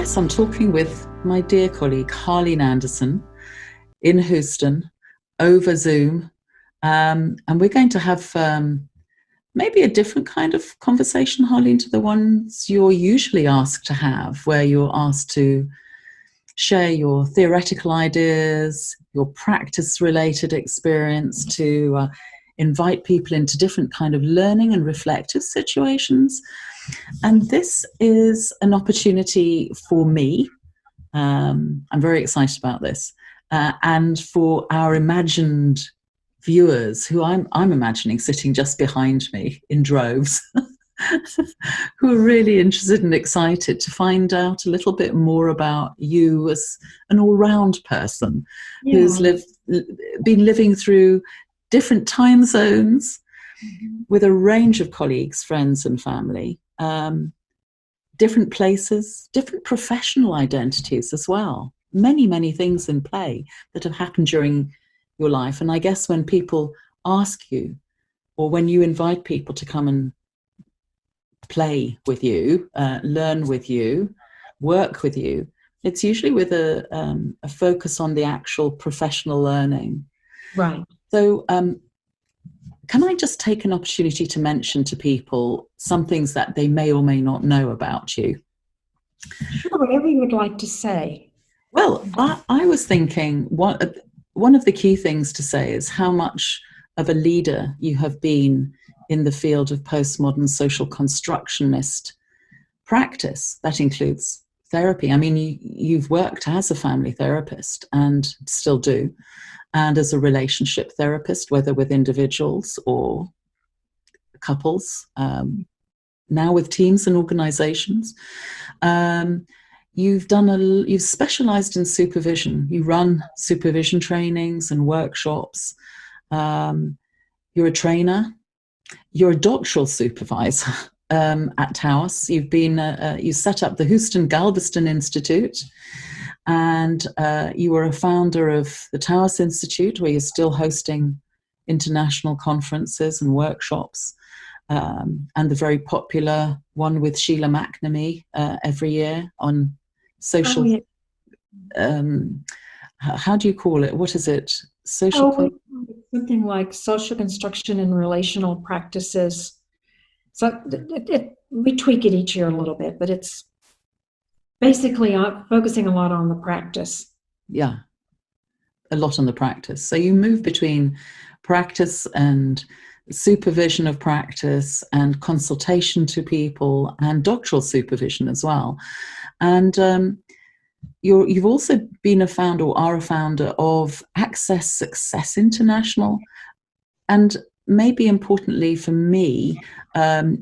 Yes, I'm talking with my dear colleague, Harlene Anderson, in Houston, over Zoom. And we're going to have maybe a different kind of conversation, Harlene, to the ones you're usually asked to have, where you're asked to share your theoretical ideas, your practice-related experience, to invite people into different kind of learning and reflective situations. And this is an opportunity for me. I'm very excited about this. And for our imagined viewers, who I'm imagining sitting just behind me in droves, who are really interested and excited to find out a little bit more about you as an all-round person who's been living through different time zones with a range of colleagues, friends and family, different places, different professional identities as well. Many, many things in play that have happened during your life. And I guess when people ask you, or when you invite people to come and play with you, learn with you, work with you, it's usually with a focus on the actual professional learning. Right. So can I just take an opportunity to mention to people some things that they may or may not know about you? Sure, whatever you would like to say. Well, I was thinking one of the key things to say is how much of a leader you have been in the field of postmodern social constructionist practice. That includes therapy. I mean, you've worked as a family therapist and still do, and as a relationship therapist, whether with individuals or couples, now with teams and organizations. You've specialized in supervision. You run supervision trainings and workshops. You're a trainer. You're a doctoral supervisor at Taos. You set up the Houston Galveston Institute, and you were a founder of the Taos Institute, where you're still hosting international conferences and workshops, and the very popular one with Sheila McNamee every year on social. Oh, yeah. How do you call it? What is it? Social. Something like social construction and relational practices. So we tweak it each year a little bit, but it's basically focusing a lot on the practice. Yeah, a lot on the practice. So you move between practice and supervision of practice and consultation to people and doctoral supervision as well. And you've also been a founder, or are a founder, of Access Success International. And maybe importantly for me,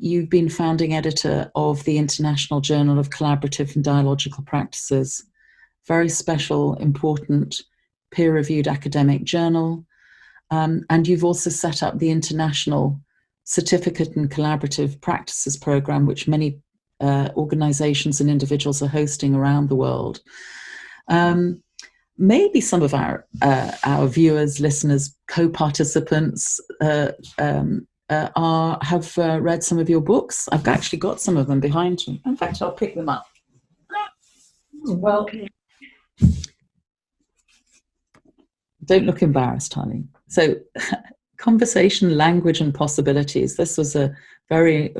you've been founding editor of the International Journal of Collaborative and Dialogical Practices. Very special, important, peer-reviewed academic journal. And you've also set up the International Certificate in Collaborative Practices program, which many organizations and individuals are hosting around the world. Maybe some of our viewers, listeners, co-participants have read some of your books. I've actually got some of them behind me. In fact, I'll pick them up. Well, don't look embarrassed, Harlene. So, Conversation, Language and Possibilities. This was a very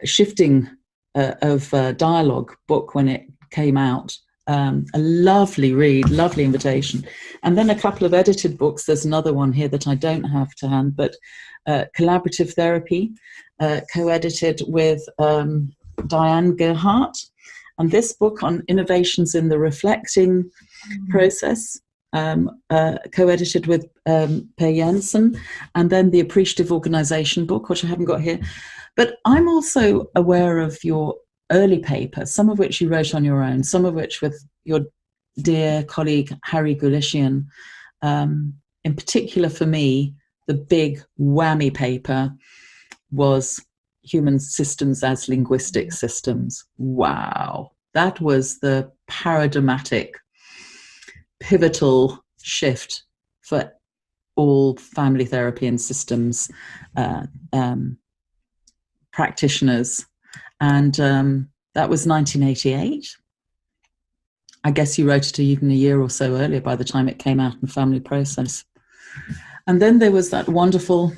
shifting of dialogue book when it came out. A lovely read, lovely invitation. And then a couple of edited books. There's another one here that I don't have to hand, but Collaborative Therapy, co-edited with Diane Gerhardt. And this book on innovations in the reflecting process, co-edited with Per Jensen. And then the Appreciative Organization book, which I haven't got here. But I'm also aware of your early papers, some of which you wrote on your own, some of which with your dear colleague Harold Goolishian. In particular for me, the big whammy paper was Human Systems as Linguistic Systems. Wow, that was the paradigmatic, pivotal shift for all family therapy and systems practitioners. And that was 1988. I guess you wrote it even a year or so earlier by the time it came out in Family Process. And then there was that wonderful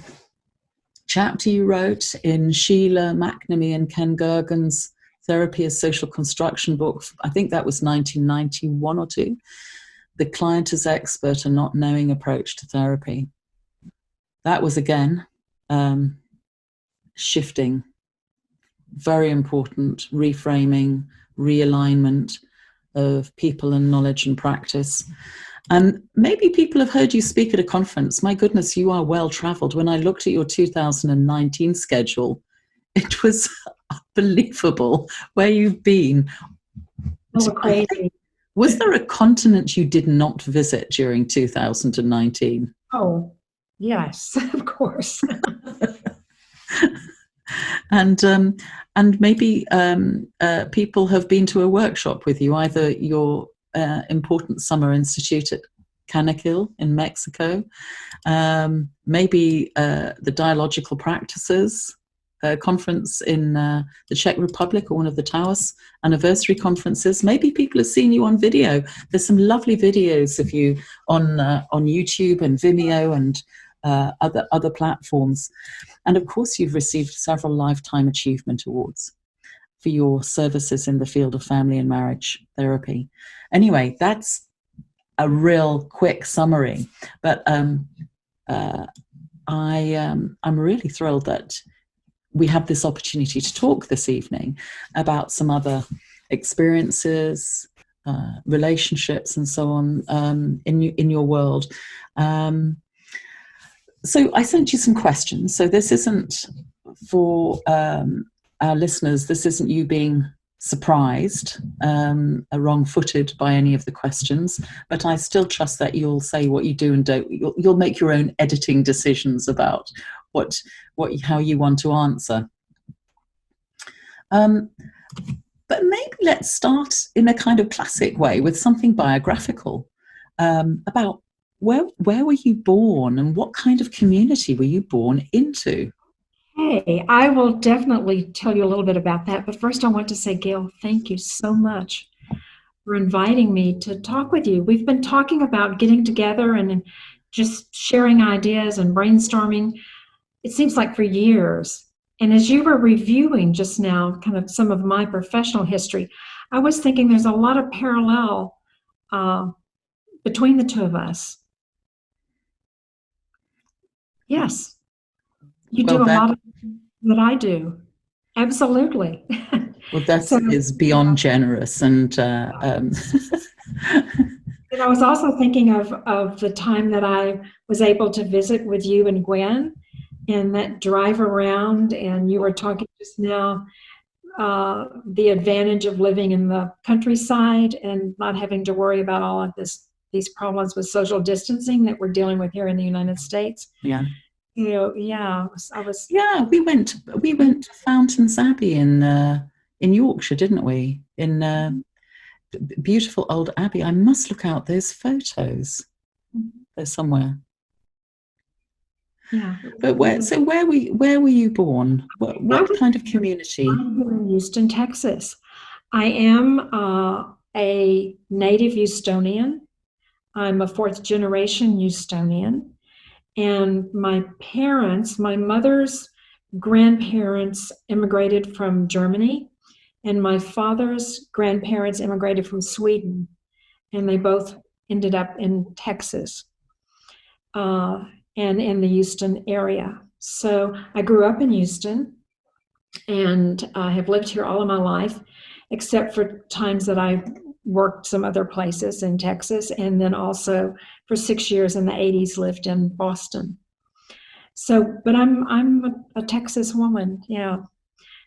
chapter you wrote in Sheila McNamee and Ken Gergen's Therapy as Social Construction book. I think that was 1991 or two. The Client as Expert and Not Knowing Approach to Therapy. That was, again, shifting, very important, reframing, realignment of people and knowledge and practice. And maybe people have heard you speak at a conference. My goodness, you are well traveled. When I looked at your 2019 schedule, it was unbelievable where you've been. Oh, crazy. Was there a continent you did not visit during 2019? Oh, yes, of course. And maybe people have been to a workshop with you, either your important summer institute at Canaquil in Mexico, maybe the Dialogical Practices conference in the Czech Republic, or one of the Taos anniversary conferences. Maybe people have seen you on video. There's some lovely videos of you on YouTube and Vimeo and other platforms. And of course, you've received several Lifetime Achievement Awards for your services in the field of family and marriage therapy. Anyway, that's a real quick summary. But I'm really thrilled that we have this opportunity to talk this evening about some other experiences, relationships, and so on in your world. So I sent you some questions. So this isn't for our listeners. This isn't you being surprised, wrong-footed by any of the questions. But I still trust that you'll say what you do and don't. You'll make your own editing decisions about how you want to answer. But maybe let's start in a kind of classic way with something biographical about where were you born and what kind of community were you born into? Hey, I will definitely tell you a little bit about that. But first I want to say, Gail, thank you so much for inviting me to talk with you. We've been talking about getting together and just sharing ideas and brainstorming, it seems like for years. And as you were reviewing just now kind of some of my professional history, I was thinking there's a lot of parallel between the two of us. Yes, you do a lot of what I do. Absolutely. Well, that is beyond generous. And and I was also thinking of the time that I was able to visit with you and Gwen, and that drive around, and you were talking just now the advantage of living in the countryside and not having to worry about all of these problems with social distancing that we're dealing with here in the United States. Yeah. You know, yeah, I was. Yeah, we went to Fountains Abbey in Yorkshire, didn't we? In beautiful old abbey. I must look out those photos. They're somewhere. Yeah. But where were you born? What kind of community? I'm in Houston, Texas. I am a native Houstonian. I'm a fourth generation Houstonian. And my mother's grandparents immigrated from Germany, and my father's grandparents immigrated from Sweden, and they both ended up in Texas and in the Houston area. So I grew up in Houston, and I have lived here all of my life, except for times that I worked some other places in Texas, and then also for 6 years in the 80s lived in Boston. So, but I'm a Texas woman, yeah.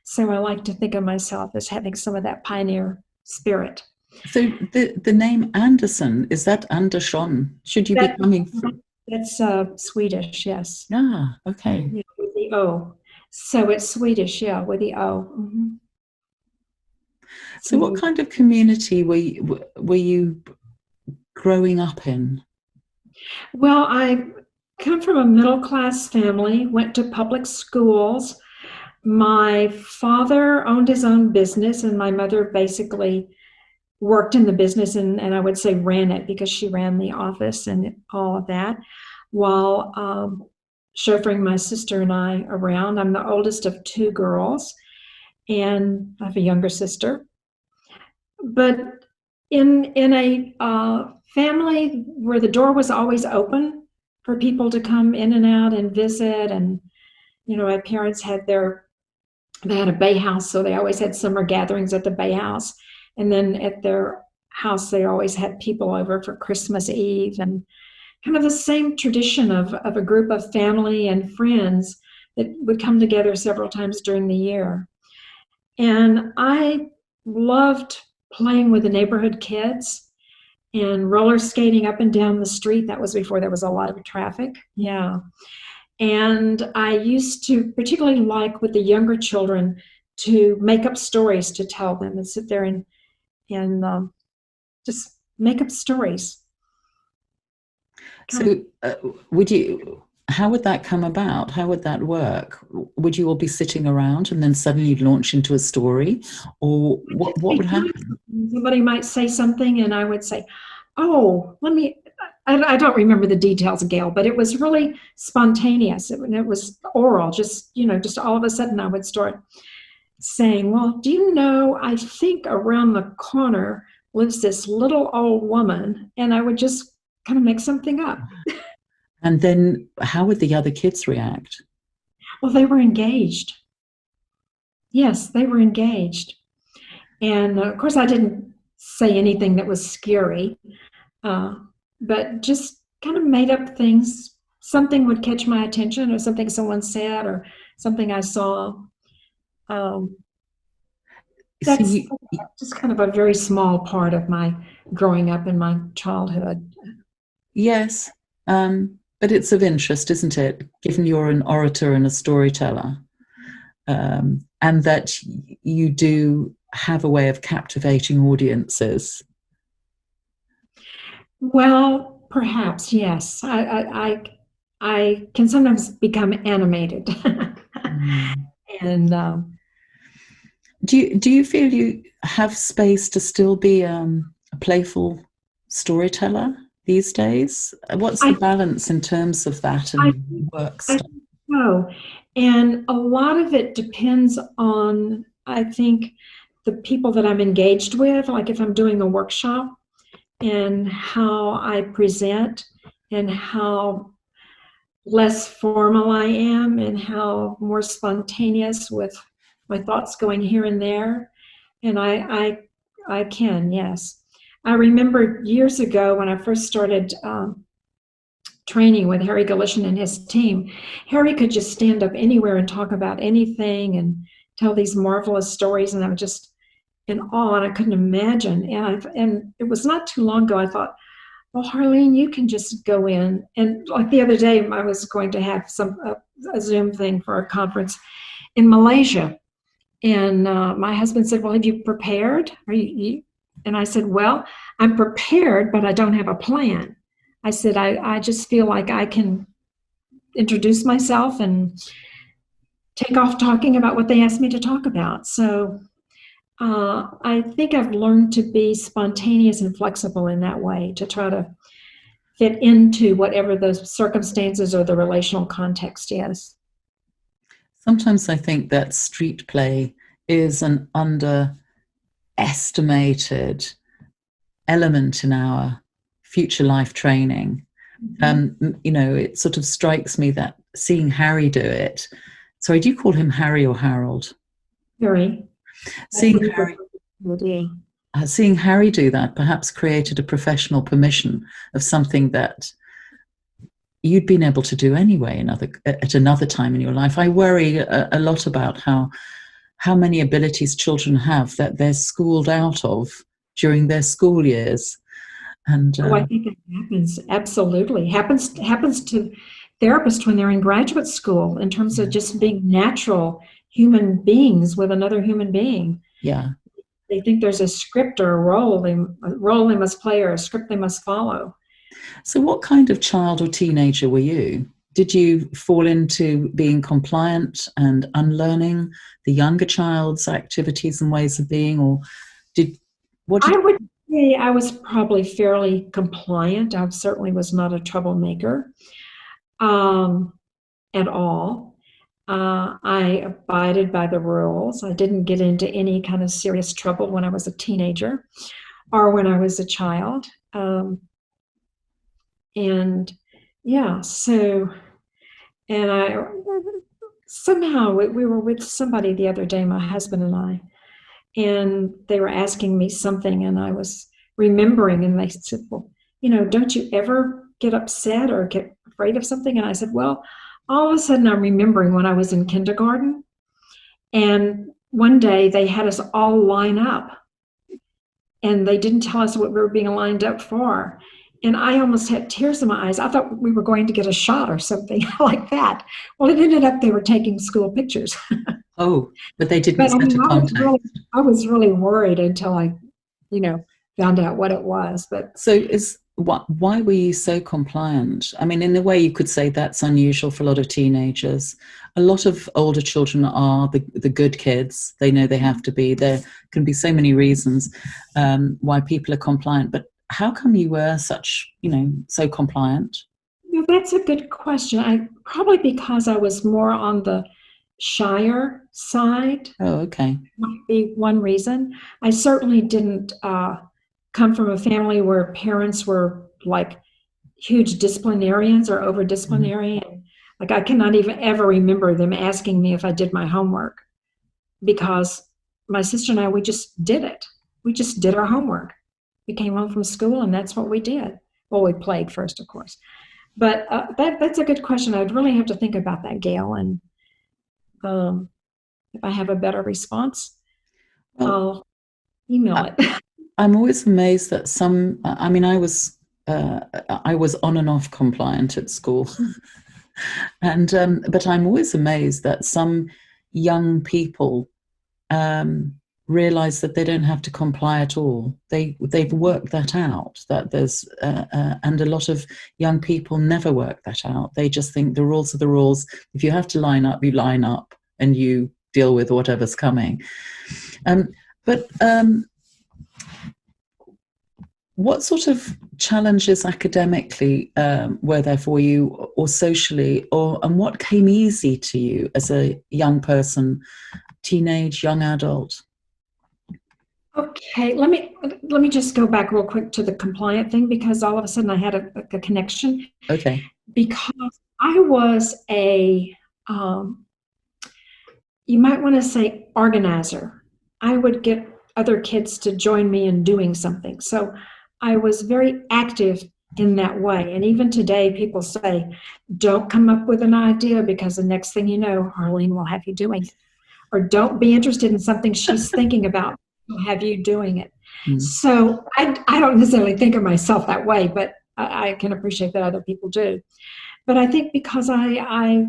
So I like to think of myself as having some of that pioneer spirit. So the name Anderson, is that Andersson? Should you be coming from? That's Swedish, yes. Ah, okay. Yeah, with the O. So it's Swedish, yeah, with the O. Mm-hmm. So what kind of community were you growing up in? Well, I come from a middle-class family, went to public schools. My father owned his own business, and my mother basically worked in the business and I would say ran it because she ran the office and all of that while chauffeuring my sister and I around. I'm the oldest of two girls and I have a younger sister. But in a family where the door was always open for people to come in and out and visit, and my parents they had a Bay House, so they always had summer gatherings at the Bay House, and then at their house they always had people over for Christmas Eve, and kind of the same tradition of a group of family and friends that would come together several times during the year. And I loved playing with the neighborhood kids and roller skating up and down the street. That was before there was a lot of traffic. Yeah. And I used to particularly like with the younger children to make up stories to tell them and sit there and just make up stories. So how would that come about? How would that work? Would you all be sitting around and then suddenly you'd launch into a story? Or what would happen? Somebody might say something and I would say, oh, I don't remember the details, Gail, but it was really spontaneous. It was oral, just all of a sudden I would start saying, well, do you know, I think around the corner lives this little old woman, and I would just kind of make something up. And then how would the other kids react? Well, they were engaged. Yes, they were engaged. And of course, I didn't say anything that was scary, but just kind of made up things. Something would catch my attention, or something someone said, or something I saw. That's just kind of a very small part of my growing up in my childhood. Yes, but it's of interest, isn't it? Given you're an orator and a storyteller, and that you do have a way of captivating audiences. Well, perhaps, yes. I can sometimes become animated. And do you feel you have space to still be a playful storyteller these days? What's the balance in terms of that and work stuff? So, and a lot of it depends on, I think, the people that I'm engaged with, like if I'm doing a workshop, and how I present, and how less formal I am, and how more spontaneous with my thoughts going here and there. And I can, yes. I remember years ago when I first started training with Harry Goolishian and his team, Harry could just stand up anywhere and talk about anything and tell these marvelous stories, and I was just in awe, and I couldn't imagine. And it was not too long ago I thought, well, Harlene, you can just go in. And like the other day, I was going to have a Zoom thing for a conference in Malaysia. And my husband said, well, have you prepared? And I said, well, I'm prepared, but I don't have a plan. I said, I just feel like I can introduce myself and take off talking about what they asked me to talk about. So I think I've learned to be spontaneous and flexible in that way, to try to fit into whatever those circumstances or the relational context is. Sometimes I think that street play is an underestimated element in our future life training. It sort of strikes me that seeing Harry do it. Sorry, do you call him Harry or Harold? Harry. Seeing Harry do that perhaps created a professional permission of something that you'd been able to do anyway at another time in your life. I worry a lot about how many abilities children have that they're schooled out of during their school years. And I think it happens, absolutely. Happens to therapists when they're in graduate school in terms of just being natural human beings with another human being. Yeah. They think there's a script or a role they must play or a script they must follow. So what kind of child or teenager were you? Did you fall into being compliant and unlearning the younger child's activities and ways of being, or I was probably fairly compliant. I certainly was not a troublemaker at all. I abided by the rules. I didn't get into any kind of serious trouble when I was a teenager or when I was a child. And yeah, so, and I somehow we were with somebody the other day, my husband and I, and they were asking me something, and I was remembering, and they said, well, don't you ever get upset or get afraid of something? And I said, well, all of a sudden I'm remembering when I was in kindergarten, and one day they had us all line up, and they didn't tell us what we were being lined up for. And I almost had tears in my eyes. I thought we were going to get a shot or something like that. Well, it ended up they were taking school pictures. Oh, but they didn't But set a contact. I was really worried until I, found out what it was. But so why were you so compliant? I mean, in a way, you could say that's unusual for a lot of teenagers. A lot of older children are the good kids. They know they have to be. There can be so many reasons why people are compliant. But how come you were such, so compliant? That's a good question. Probably because I was more on the shyer side. Oh, okay. Might be one reason. I certainly didn't come from a family where parents were like huge disciplinarians or over disciplinarian. Mm-hmm. Like I cannot even ever remember them asking me if I did my homework, because my sister and I, we just did it. We just did our homework. We came home from school and that's what we did. Well, we played first, of course. But that's a good question. I'd really have to think about that, Gail. And if I have a better response, I'll email it. I'm always amazed that I was on and off compliant at school. And but I'm always amazed that some young people realize that they don't have to comply at all. They've worked that out, that there's and a lot of young people never work that out. They just think the rules are the rules. If you have to line up, you line up and you deal with whatever's coming. But what sort of challenges academically were there for you, or socially, and what came easy to you as a young person, teenage, young adult? Okay, let me just go back real quick to the compliant thing, because all of a sudden I had a connection. Okay. Because I was a, you might want to say organizer. I would get other kids to join me in doing something. So I was very active in that way. And even today, people say, don't come up with an idea, because the next thing you know, Harlene will have you doing it. Or don't be interested in something she's thinking about. Have you doing it? Mm-hmm. So I don't necessarily think of myself that way, but I can appreciate that other people do. But I think because I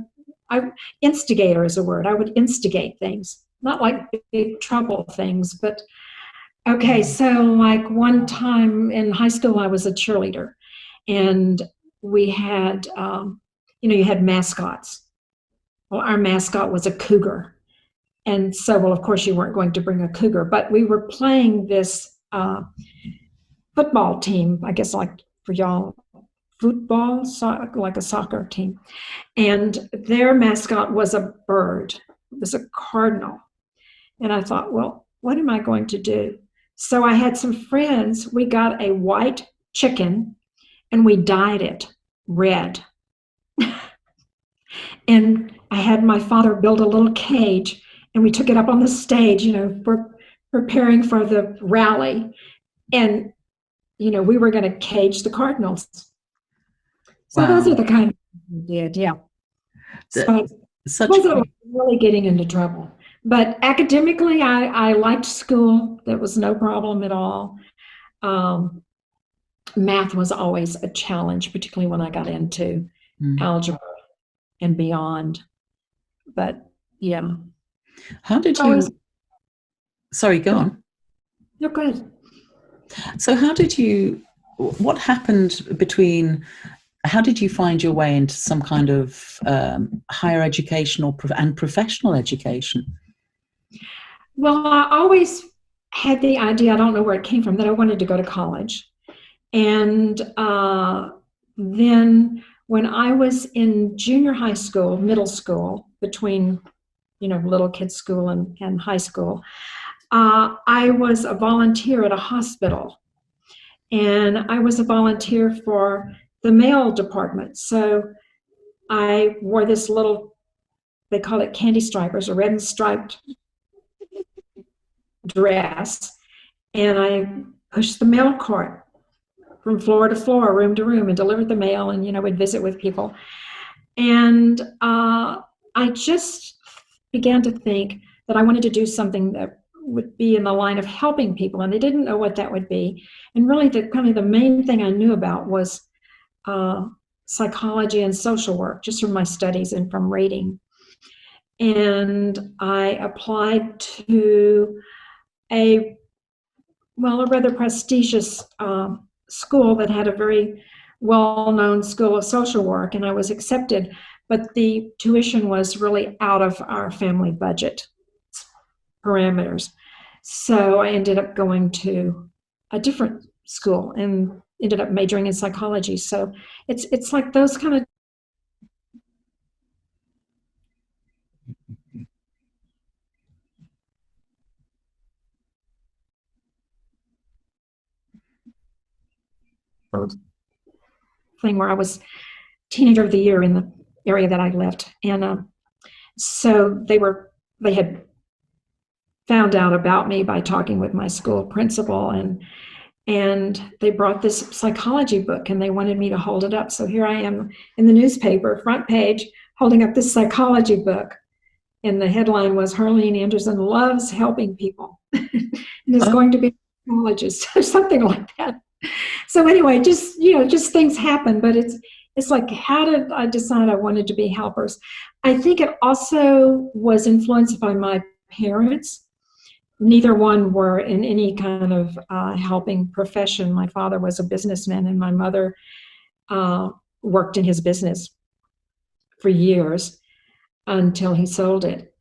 instigator is a word. I would instigate things, not like big trouble things, but okay. So like one time in high school, I was a cheerleader, and we had, you had mascots. Well, our mascot was a cougar. And so, well, of course, you weren't going to bring a cougar, but we were playing this football team, I guess, like for y'all, football, like a soccer team. And their mascot was a bird. It was a cardinal. And I thought, well, what am I going to do? So I had some friends. We got a white chicken and we dyed it red. And I had my father build a little cage, and we took it up on the stage, for preparing for the rally. And, we were going to cage the Cardinals. So wow. Those are the kind of things we did, yeah. So I wasn't really getting into trouble. But academically, I liked school. There was no problem at all. Math was always a challenge, particularly when I got into algebra and beyond. But, yeah. How did you... Sorry, go on. You're good. So what happened how did you find your way into some kind of higher education and professional education? Well, I always had the idea, I don't know where it came from, that I wanted to go to college. And then when I was in junior high school, middle school, between, little kids school and high school, I was a volunteer at a hospital. And I was a volunteer for the mail department. So I wore this little, they call it candy stripers, a red and striped dress. And I pushed the mail cart from floor to floor, room to room, and delivered the mail, and would visit with people. And I just began to think that I wanted to do something that would be in the line of helping people, and I didn't know what that would be. And really, the main thing I knew about was psychology and social work, just from my studies and from reading. And I applied to a rather prestigious school that had a very well-known school of social work, and I was accepted, but the tuition was really out of our family budget parameters. So I ended up going to a different school and ended up majoring in psychology. So it's like those kind of thing where I was teenager of the year in the area that I lived. And so they had found out about me by talking with my school principal, and they brought this psychology book and they wanted me to hold it up. So here I am in the newspaper, front page, holding up this psychology book. And the headline was, Harlene Anderson loves helping people and is going to be a psychologist or something like that. So anyway, just things happen, but it's like, how did I decide I wanted to be helpers? I think it also was influenced by my parents. Neither one were in any kind of helping profession. My father was a businessman, and my mother worked in his business for years until he sold it.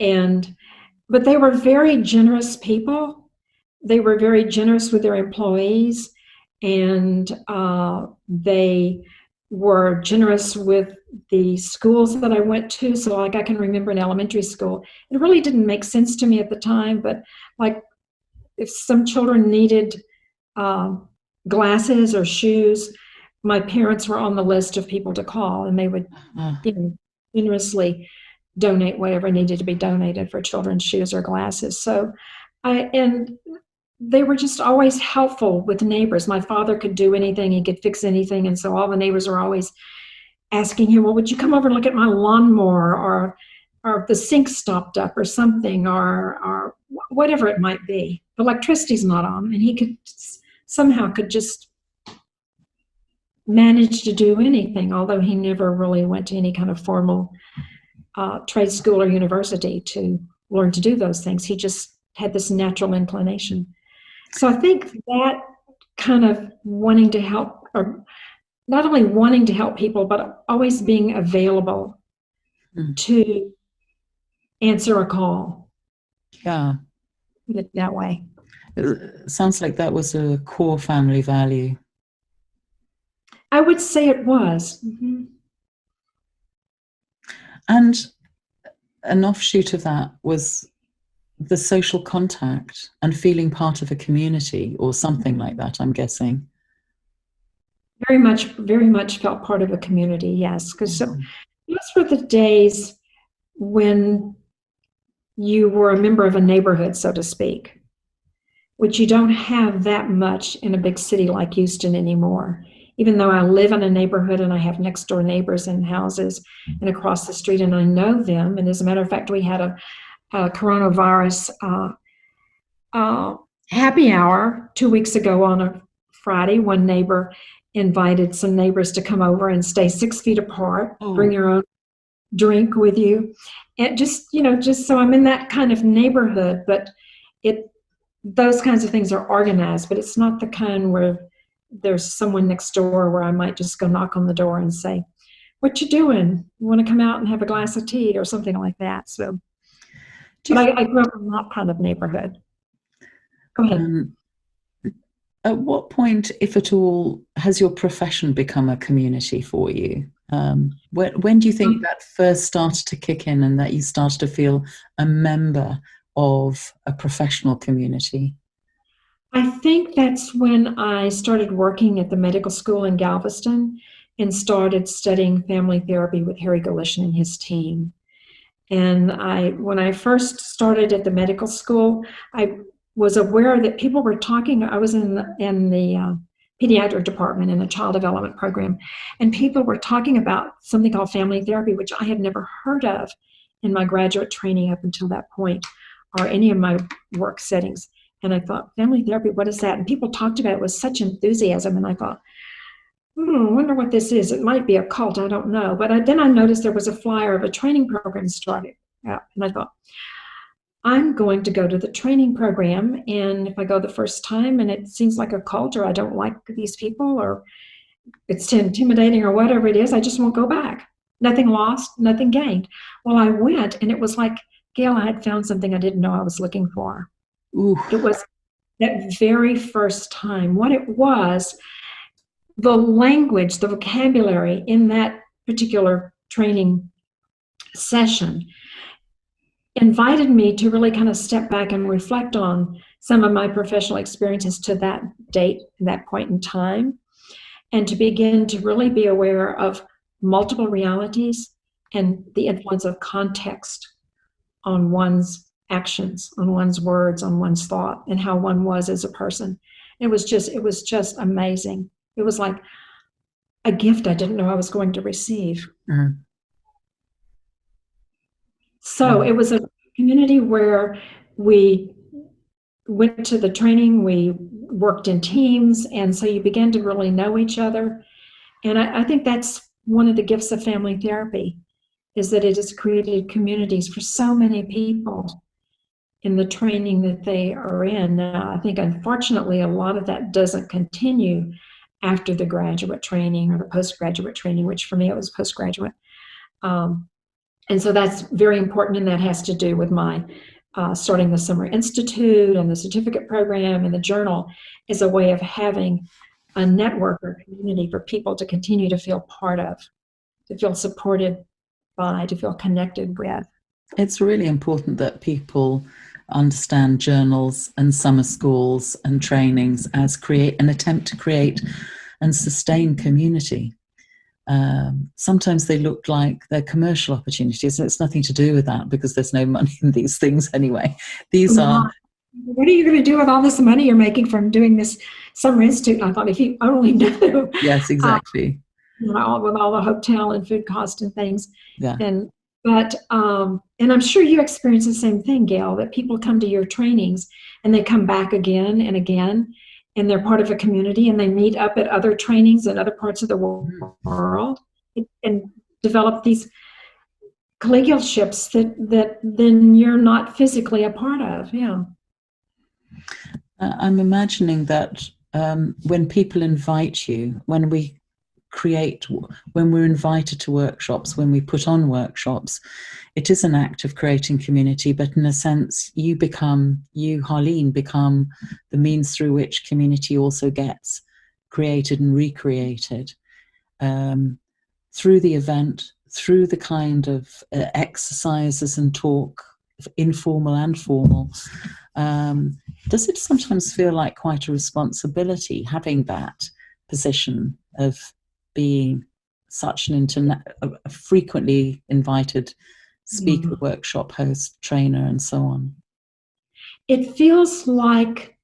But they were very generous people. They were very generous with their employees, and they were generous with the schools that I went to. So like I can remember in elementary school, it really didn't make sense to me at the time, but like if some children needed glasses or shoes, my parents were on the list of people to call, and they would generously donate whatever needed to be donated for children's shoes or glasses. So and they were just always helpful with neighbors. My father could do anything, he could fix anything, and so all the neighbors were always asking him, well, would you come over and look at my lawnmower, or the sink stopped up or something, or whatever it might be. The electricity's not on, and he could somehow just manage to do anything, although he never really went to any kind of formal trade school or university to learn to do those things. He just had this natural inclination. So I think that kind of wanting to help, or not only wanting to help people, but always being available to answer a call. Yeah. That way. It sounds like that was a core family value. I would say it was. Mm-hmm. And an offshoot of that was the social contact and feeling part of a community or something like that, I'm guessing. Very much felt part of a community, yes. Because those were the days when you were a member of a neighborhood, so to speak, which you don't have that much in a big city like Houston anymore. Even though I live in a neighborhood and I have next door neighbors and houses and across the street, and I know them. And as a matter of fact, we had a coronavirus happy hour 2 weeks ago on a Friday. One neighbor invited some neighbors to come over and stay 6 feet apart, bring your own drink with you. And just so I'm in that kind of neighborhood, but those kinds of things are organized, but it's not the kind where there's someone next door where I might just go knock on the door and say, what you doing? You want to come out and have a glass of tea or something like that? So, but I grew up in that kind of neighborhood. Go ahead. At what point, if at all, has your profession become a community for you? When do you think that first started to kick in and that you started to feel a member of a professional community? I think that's when I started working at the medical school in Galveston and started studying family therapy with Harold Goolishian and his team. And when I first started at the medical school, I was aware that people were talking. I was in the pediatric department in the child development program, and people were talking about something called family therapy, which I had never heard of in my graduate training up until that point, or any of my work settings. And I thought, family therapy, what is that? And people talked about it with such enthusiasm, and I thought, I wonder what this is. It might be a cult, I don't know. But then I noticed there was a flyer of a training program started out, and I thought, I'm going to go to the training program, and if I go the first time and it seems like a cult, or I don't like these people, or it's too intimidating, or whatever it is, I just won't go back. Nothing lost, nothing gained. Well, I went, and it was like, Gail, I had found something I didn't know I was looking for. Ooh. It was that very first time. What it was, the language, the vocabulary in that particular training session invited me to really kind of step back and reflect on some of my professional experiences to that date, that point in time, and to begin to really be aware of multiple realities and the influence of context on one's actions, on one's words, on one's thought, and how one was as a person. It was just amazing. It was like a gift I didn't know I was going to receive. Mm-hmm. So it was a community where we went to the training, we worked in teams, and so you began to really know each other. And I think that's one of the gifts of family therapy, is that it has created communities for so many people in the training that they are in. Now, I think unfortunately a lot of that doesn't continue after the graduate training or the postgraduate training, which for me it was postgraduate. And so that's very important, and that has to do with my starting the Summer Institute and the certificate program and the journal as a way of having a network or community for people to continue to feel part of, to feel supported by, to feel connected with. It's really important that people understand journals and summer schools and trainings as an attempt to create and sustain community. Sometimes they look like they're commercial opportunities, and it's nothing to do with that, because there's no money in these things anyway. These are... What are you going to do with all this money you're making from doing this Summer Institute? And I thought, if you only knew. Yes, exactly. With all the hotel and food costs and things. Yeah. And I'm sure you experience the same thing, Gail, that people come to your trainings and they come back again and again, and they're part of a community, and they meet up at other trainings in other parts of the world and develop these collegialships that then you're not physically a part of. Yeah. I'm imagining that when people invite you, when we're invited to workshops, when we put on workshops, it is an act of creating community, but in a sense, you, Harlene, become the means through which community also gets created and recreated through the event, through the kind of exercises and talk, informal and formal. Does it sometimes feel like quite a responsibility having that position of being such a frequently invited speaker, workshop host, trainer, and so on? It feels like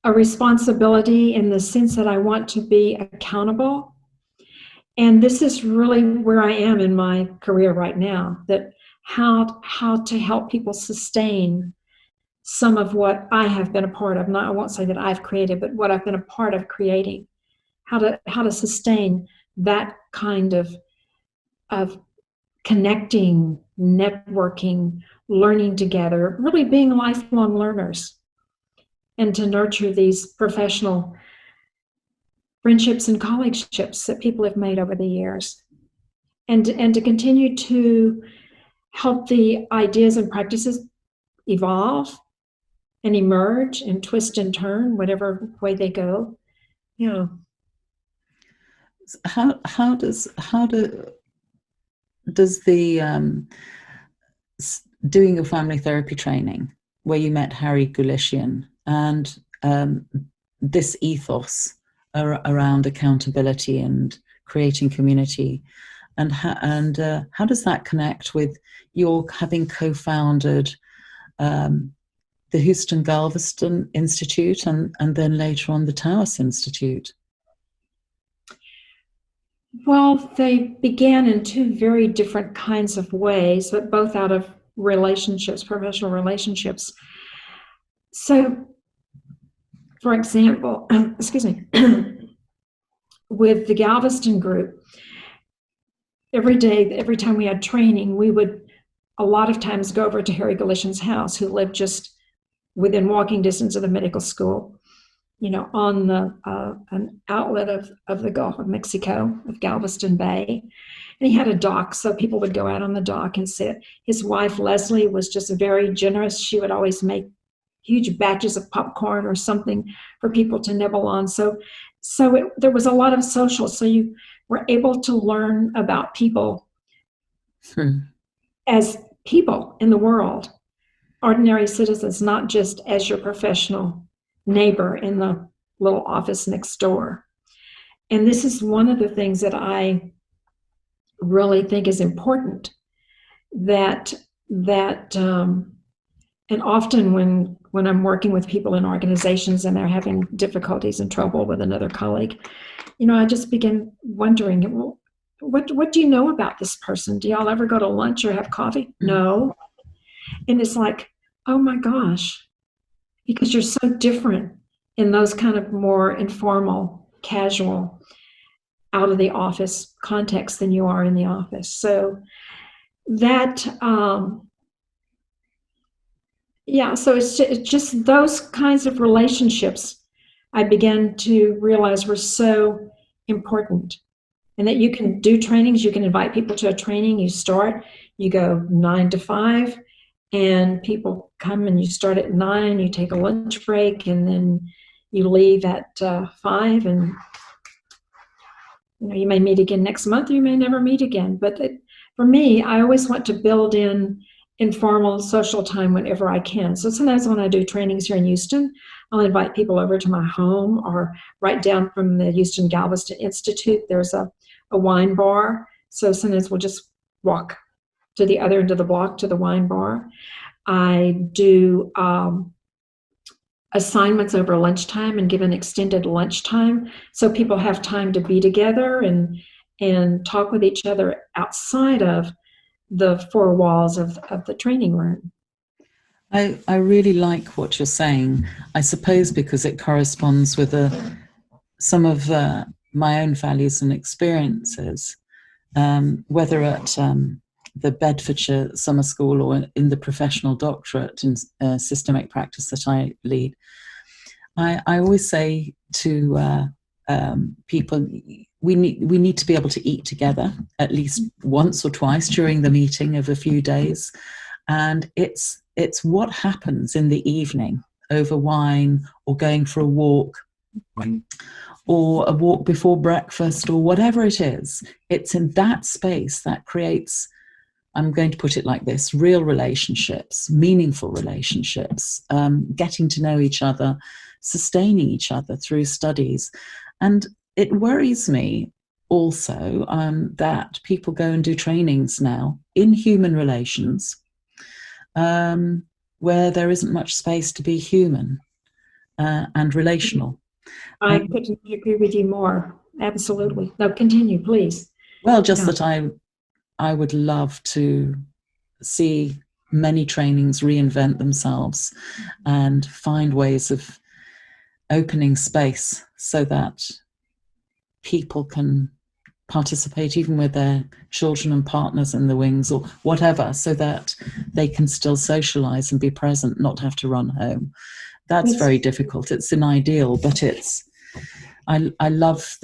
a responsibility in the sense that I want to be accountable. And this is really where I am in my career right now, that how to help people sustain some of what I have been a part of. I won't say that I've created, but what I've been a part of creating. How to sustain that kind of connecting, networking, learning together, really being lifelong learners, and to nurture these professional friendships and colleagueships that people have made over the years, and to continue to help the ideas and practices evolve and emerge and twist and turn, whatever way they go. Yeah. How does the doing your family therapy training, where you met Harry Goolishian, and this ethos around accountability and creating community, and how does that connect with your having co-founded the Houston Galveston Institute and then later on the Taos Institute? Well, they began in two very different kinds of ways, but both out of relationships, professional relationships. So, for example, excuse me, with the Galveston group, every time we had training, we would a lot of times go over to Harry Goolishian's house, who lived just within walking distance of the medical school, on an outlet of the Gulf of Mexico, of Galveston Bay. And he had a dock, so people would go out on the dock and sit. His wife, Leslie, was just very generous. She would always make huge batches of popcorn or something for people to nibble on. So there was a lot of social. So you were able to learn about people as people in the world, ordinary citizens, not just as your professional neighbor in the little office next door. And this is one of the things that I really think is important, that and often when I'm working with people in organizations and they're having difficulties and trouble with another colleague, I just begin wondering, well, what do you know about this person? Do y'all ever go to lunch or have coffee? No. And it's like, oh my gosh, because you're so different in those kind of more informal, casual, out of the office context than you are in the office. So that, so it's just those kinds of relationships I began to realize were so important. And that you can do trainings, you can invite people to a training, you go 9 to 5, and people come and you start at 9, you take a lunch break, and then you leave at 5, and you may meet again next month, or you may never meet again. But for me, I always want to build in informal social time whenever I can. So sometimes when I do trainings here in Houston, I'll invite people over to my home, or right down from the Houston Galveston Institute, there's a wine bar. So sometimes we'll just walk to the other end of the block to the wine bar. I do assignments over lunchtime and give an extended lunchtime so people have time to be together and talk with each other outside of the four walls of the training room. I really like what you're saying, I suppose because it corresponds with some of my own values and experiences, whether at the Bedfordshire Summer School or in the professional doctorate in systemic practice that I lead. I always say to people, we need to be able to eat together at least once or twice during the meeting of a few days, and it's what happens in the evening over wine or going for a walk or a walk before breakfast or whatever it is. It's in that space that creates, I'm going to put it like this, real relationships, meaningful relationships, getting to know each other, sustaining each other through studies. And it worries me also that people go and do trainings now in human relations where there isn't much space to be human and relational. I couldn't agree with you more. Absolutely. No, continue, please. Well, just that I would love to see many trainings reinvent themselves and find ways of opening space so that people can participate even with their children and partners in the wings or whatever, so that they can still socialize and be present, not have to run home. That's very difficult. It's an ideal, but I love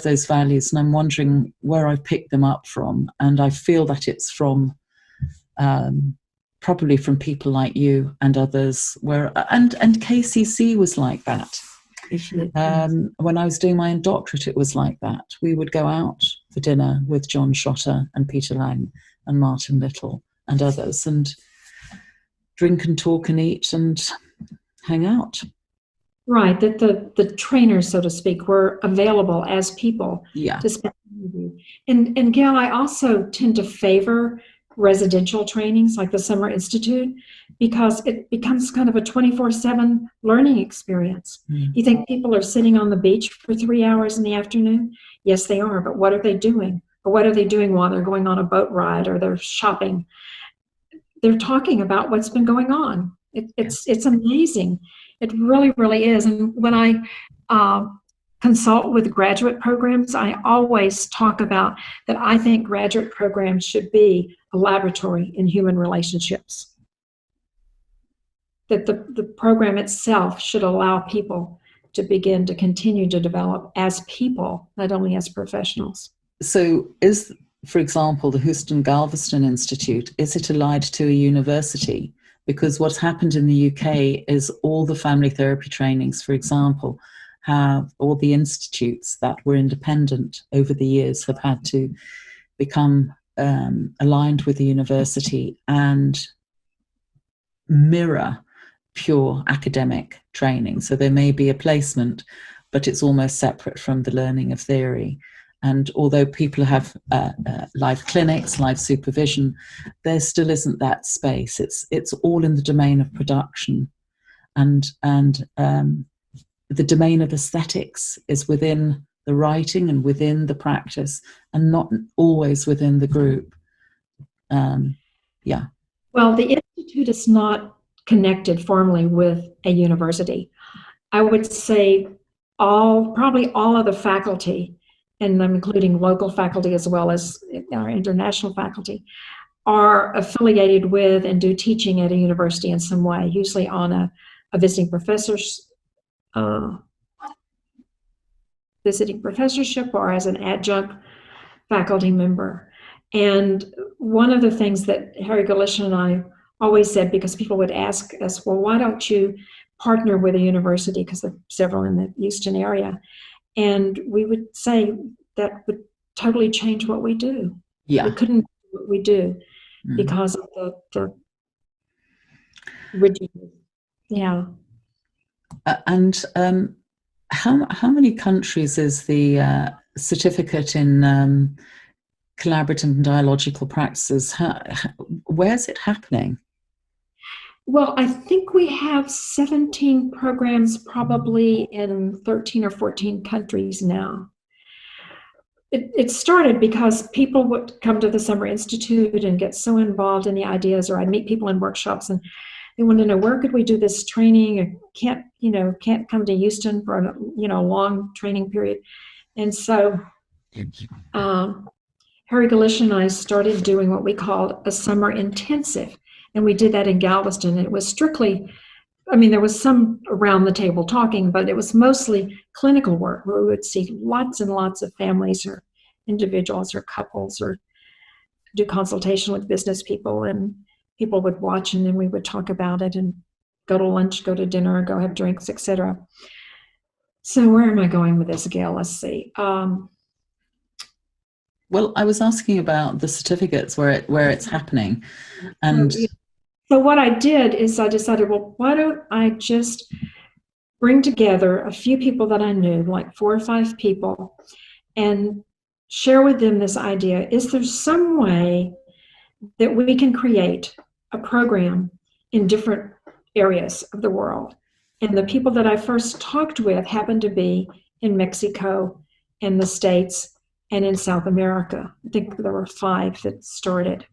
those values, and I'm wondering where I picked them up from. And I feel that it's from probably from people like you and others, and KCC was like that. When I was doing my own doctorate, it was like that. We would go out for dinner with John Schotter and Peter Lang and Martin Little and others, and drink and talk and eat and hang out. Right, that the trainers, so to speak, were available as people to spend time with you. And Gail, I also tend to favor residential trainings like the Summer Institute, because it becomes kind of a 24/7 learning experience. You think people are sitting on the beach for 3 hours in the afternoon? Yes, they are, but what are they doing? Or what are they doing while they're going on a boat ride or they're shopping? They're talking about what's been going on. It's amazing. It really, really is. And when I consult with graduate programs, I always talk about that I think graduate programs should be a laboratory in human relationships. That the program itself should allow people to begin to continue to develop as people, not only as professionals. So is, for example, the Houston Galveston Institute, is it allied to a university? Because what's happened in the UK is all the family therapy trainings, for example, have all the institutes that were independent over the years have had to become aligned with the university and mirror pure academic training. So there may be a placement, but it's almost separate from the learning of theory. And although people have live clinics, live supervision, there still isn't that space. It's all in the domain of production, and the domain of aesthetics is within the writing and within the practice, and not always within the group. Well, the Institute is not connected formally with a university. I would say probably all of the faculty, and I'm including local faculty as well as our international faculty, are affiliated with and do teaching at a university in some way, usually on a visiting professorship or as an adjunct faculty member. And one of the things that Harry Goolishian and I always said, because people would ask us, well, why don't you partner with a university, because there are several in the Houston area. And we would say that would totally change what we do. Yeah. We couldn't do what we do because of the rigidity. Yeah. And how many countries is the certificate in collaborative and dialogical practices? Where's it happening? Well, I think we have 17 programs probably in 13 or 14 countries now. It started because people would come to the Summer Institute and get so involved in the ideas, or I'd meet people in workshops and they want to know, where could we do this training? I can't come to Houston for a long training period. And so Harry Goolishian and I started doing what we called a summer intensive. And we did that in Galveston. It was strictly, there was some around the table talking, but it was mostly clinical work where we would see lots and lots of families or individuals or couples, or do consultation with business people, and people would watch, and then we would talk about it and go to lunch, go to dinner, go have drinks, etc. So where am I going with this, Gail? Let's see. Well, I was asking about the certificates where it's happening. And so what I did is I decided, well, why don't I just bring together a few people that I knew, like 4 or 5 people, and share with them this idea. Is there some way that we can create a program in different areas of the world? And the people that I first talked with happened to be in Mexico, in the States, and in South America. I think there were 5 that started.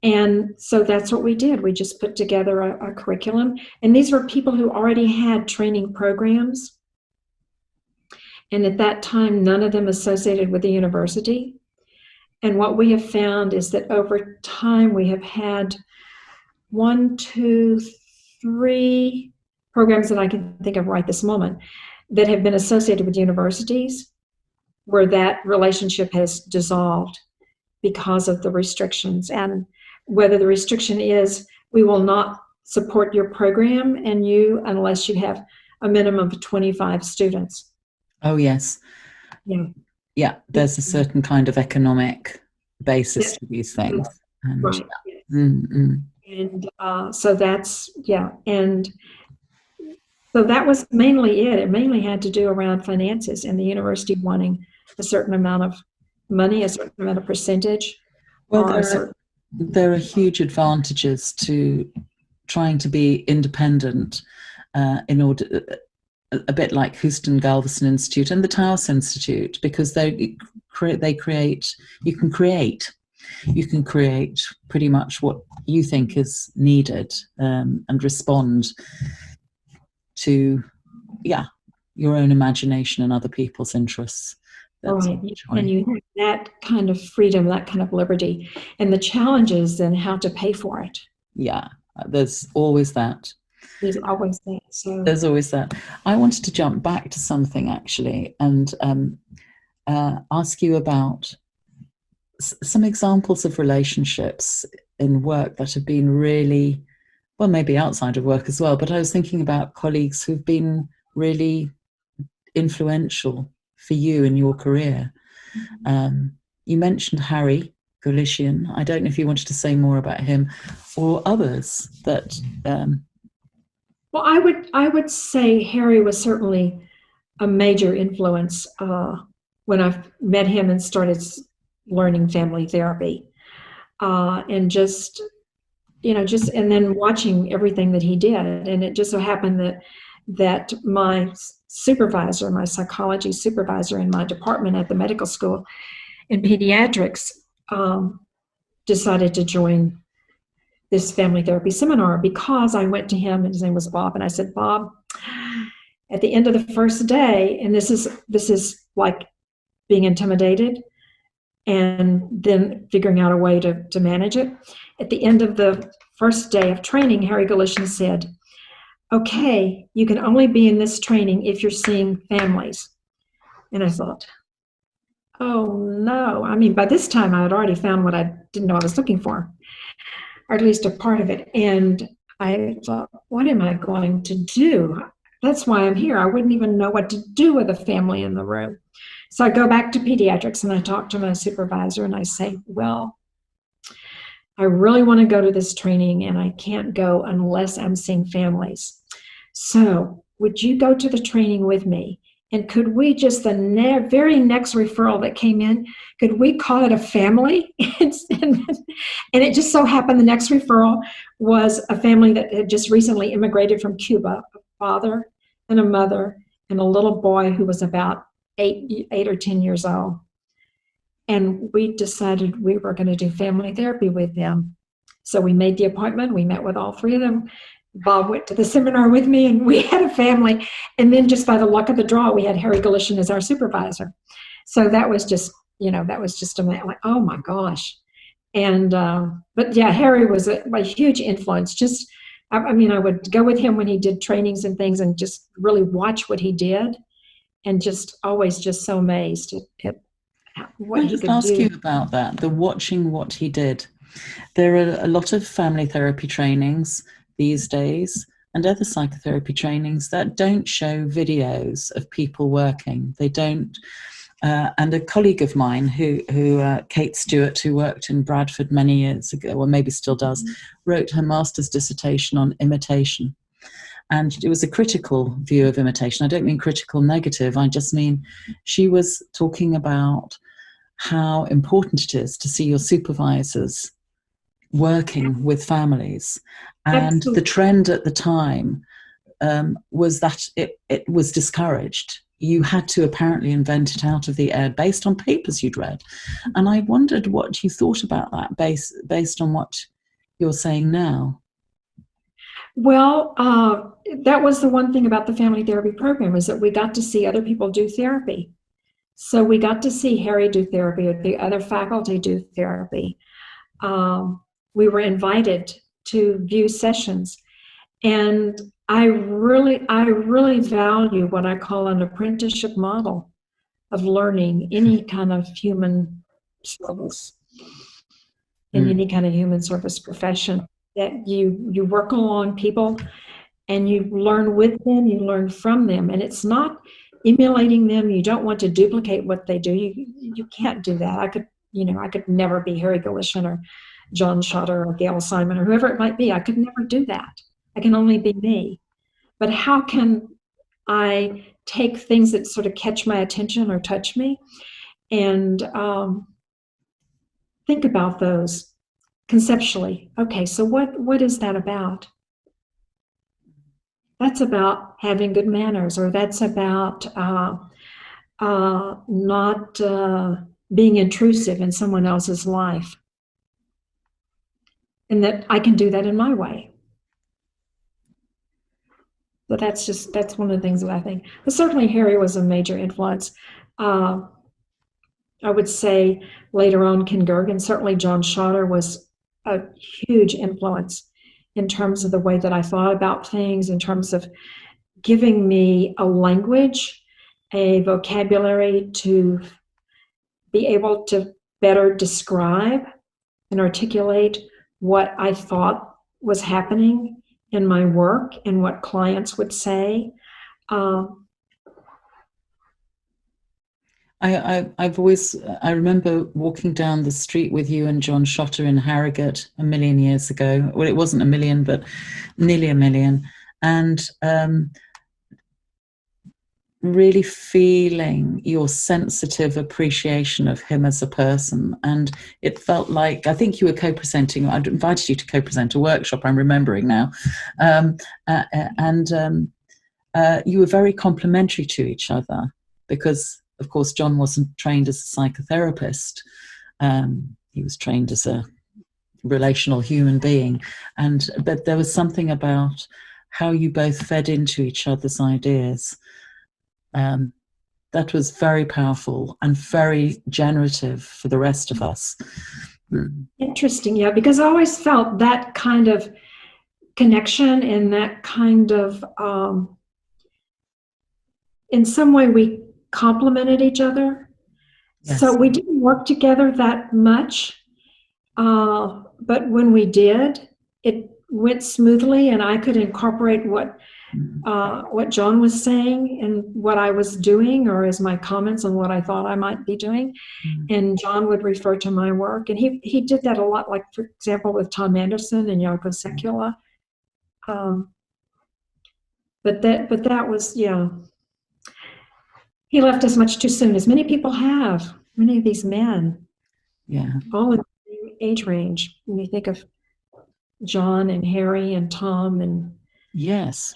And so that's what we did. We just put together a curriculum. And these were people who already had training programs. And at that time, none of them associated with the university. And what we have found is that over time, we have had 1, 2, 3 programs that I can think of right this moment that have been associated with universities, where that relationship has dissolved because of the restrictions. And whether the restriction is we will not support your program and you unless you have a minimum of 25 students. Oh, yes. Yeah. Yeah, there's a certain kind of economic basis to these things. And, right. And so that's, and so that was mainly it. It mainly had to do around finances and the university wanting a certain amount of money, a certain amount of percentage. Well, there are huge advantages to trying to be independent in order, a bit like Houston Galveston Institute and the Taos Institute, because you can create pretty much what you think is needed and respond to your own imagination and other people's interests. Right. And you have that kind of freedom, that kind of liberty, and the challenges and how to pay for it. Yeah, there's always that. There's always that. So there's always that. I wanted to jump back to something actually and ask you about some examples of relationships in work that have been really, well, maybe outside of work as well, but I was thinking about colleagues who've been really influential for you in your career. You mentioned Harry Goolishian. I don't know if you wanted to say more about him or others that... Well, I would say Harry was certainly a major influence when I met him and started learning family therapy, and just and then watching everything that he did. And it just so happened that my supervisor, my psychology supervisor in my department at the medical school in pediatrics, decided to join this family therapy seminar because I went to him, and his name was Bob, and I said, Bob, at the end of the first day, and this is like being intimidated and then figuring out a way to manage it. At the end of the first day of training, Harry Goolishian said, okay, you can only be in this training if you're seeing families. And I thought, oh no. I mean, by this time I had already found what I didn't know I was looking for, or at least a part of it. And I thought, what am I going to do? That's why I'm here. I wouldn't even know what to do with a family in the room. So I go back to pediatrics and I talk to my supervisor and I say, well, I really want to go to this training and I can't go unless I'm seeing families. So would you go to the training with me? And could we just, the very next referral that came in, could we call it a family? And it just so happened the next referral was a family that had just recently immigrated from Cuba, a father and a mother and a little boy who was about 8 or 10 years old. And we decided we were going to do family therapy with them. So we made the appointment. We met with all three of them. Bob went to the seminar with me and we had a family. And then just by the luck of the draw, we had Harry Goolishian as our supervisor. So that was just, that was just like, oh my gosh. And, but yeah, Harry was a huge influence. Just, I mean, I would go with him when he did trainings and things and just really watch what he did. And just always just so amazed at what he could do. I'll just ask you about that, the watching what he did. There are a lot of family therapy trainings these days and other psychotherapy trainings that don't show videos of people working. They don't. And a colleague of mine who Kate Stewart, who worked in Bradford many years ago, or maybe still does, wrote her master's dissertation on imitation. And it was a critical view of imitation. I don't mean critical negative. I just mean she was talking about how important it is to see your supervisors working with families. And Absolutely. the trend at the time was that it was discouraged. You had to apparently invent it out of the air based on papers you'd read. And I wondered what you thought about that based on what you're saying now. Well, that was the one thing about the family therapy program, is that we got to see other people do therapy. So we got to see Harry do therapy, or the other faculty do therapy. We were invited to view sessions. And I really value what I call an apprenticeship model of learning any kind of human service, in any kind of human service profession. that you work along people and you learn with them, you learn from them, and it's not emulating them. You don't want to duplicate what they do. You can't do that. I could never be Harry Goolishian or John Schotter or Gail Simon or whoever it might be. I could never do that. I can only be me. But how can I take things that sort of catch my attention or touch me and think about those conceptually? Okay, so what is that about? That's about having good manners, or that's about not being intrusive in someone else's life. And that I can do that in my way. But that's one of the things that I think. But certainly Harry was a major influence. I would say later on Ken Gergen, certainly John Schotter was a huge influence in terms of the way that I thought about things, in terms of giving me a language, a vocabulary to be able to better describe and articulate what I thought was happening in my work and what clients would say. I remember walking down the street with you and John Schotter in Harrogate a million years ago. Well, it wasn't a million, but nearly a million. And really feeling your sensitive appreciation of him as a person. And it felt like, I think you were co-presenting, I'd invited you to co-present a workshop, I'm remembering now. You were very complimentary to each other because, of course, John wasn't trained as a psychotherapist. He was trained as a relational human being. But there was something about how you both fed into each other's ideas that was very powerful and very generative for the rest of us. Interesting, yeah, because I always felt that kind of connection and that kind of, in some way we complemented each other. Yes. So we didn't work together that much, but when we did, it went smoothly, and I could incorporate what John was saying and what I was doing, or as my comments on what I thought I might be doing. And John would refer to my work, and he did that a lot, like, for example, with Tom Anderson and Yoko Sekula. But that was, yeah. He left us much too soon, as many people have, many of these men. Yeah. All in the same age range. When you think of John and Harry and Tom and yes.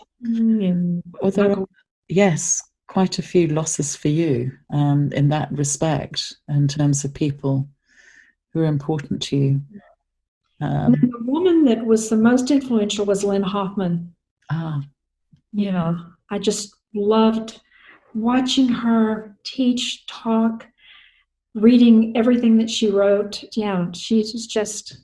Although, yes, quite a few losses for you in that respect, in terms of people who are important to you. And the woman that was the most influential was Lynn Hoffman. Yeah, I just loved watching her teach, talk, reading everything that she wrote. Yeah, she's just...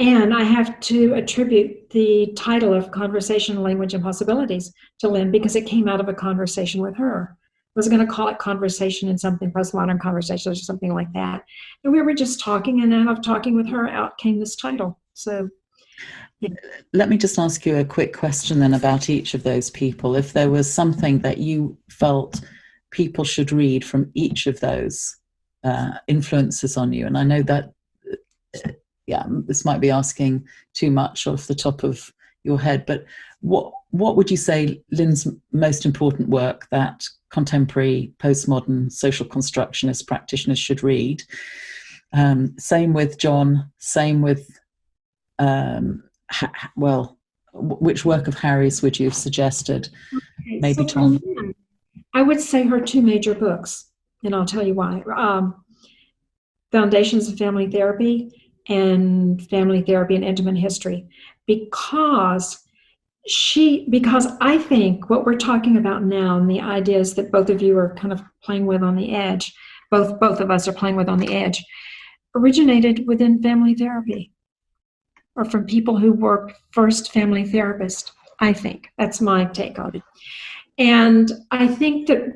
And I have to attribute the title of Conversation, Language, and Possibilities to Lynn, because it came out of a conversation with her. I was going to call it Conversation and something, Postmodern Conversations or something like that. And we were just talking, and out of talking with her, out came this title. So, yeah. Let me just ask you a quick question then about each of those people. If there was something that you felt people should read from each of those influences on you, and I know that... yeah, this might be asking too much off the top of your head, but what would you say Lynn's most important work that contemporary postmodern social constructionist practitioners should read? Same with John, same with, which work of Harry's would you have suggested? Okay, maybe so Tom? I would say her two major books, and I'll tell you why. Foundations of Family Therapy and Family Therapy and Intimate History, because I think what we're talking about now, and the ideas that both of you are kind of playing with on the edge, both of us are playing with on the edge, originated within family therapy, or from people who were first family therapists. I think that's my take on it. And I think that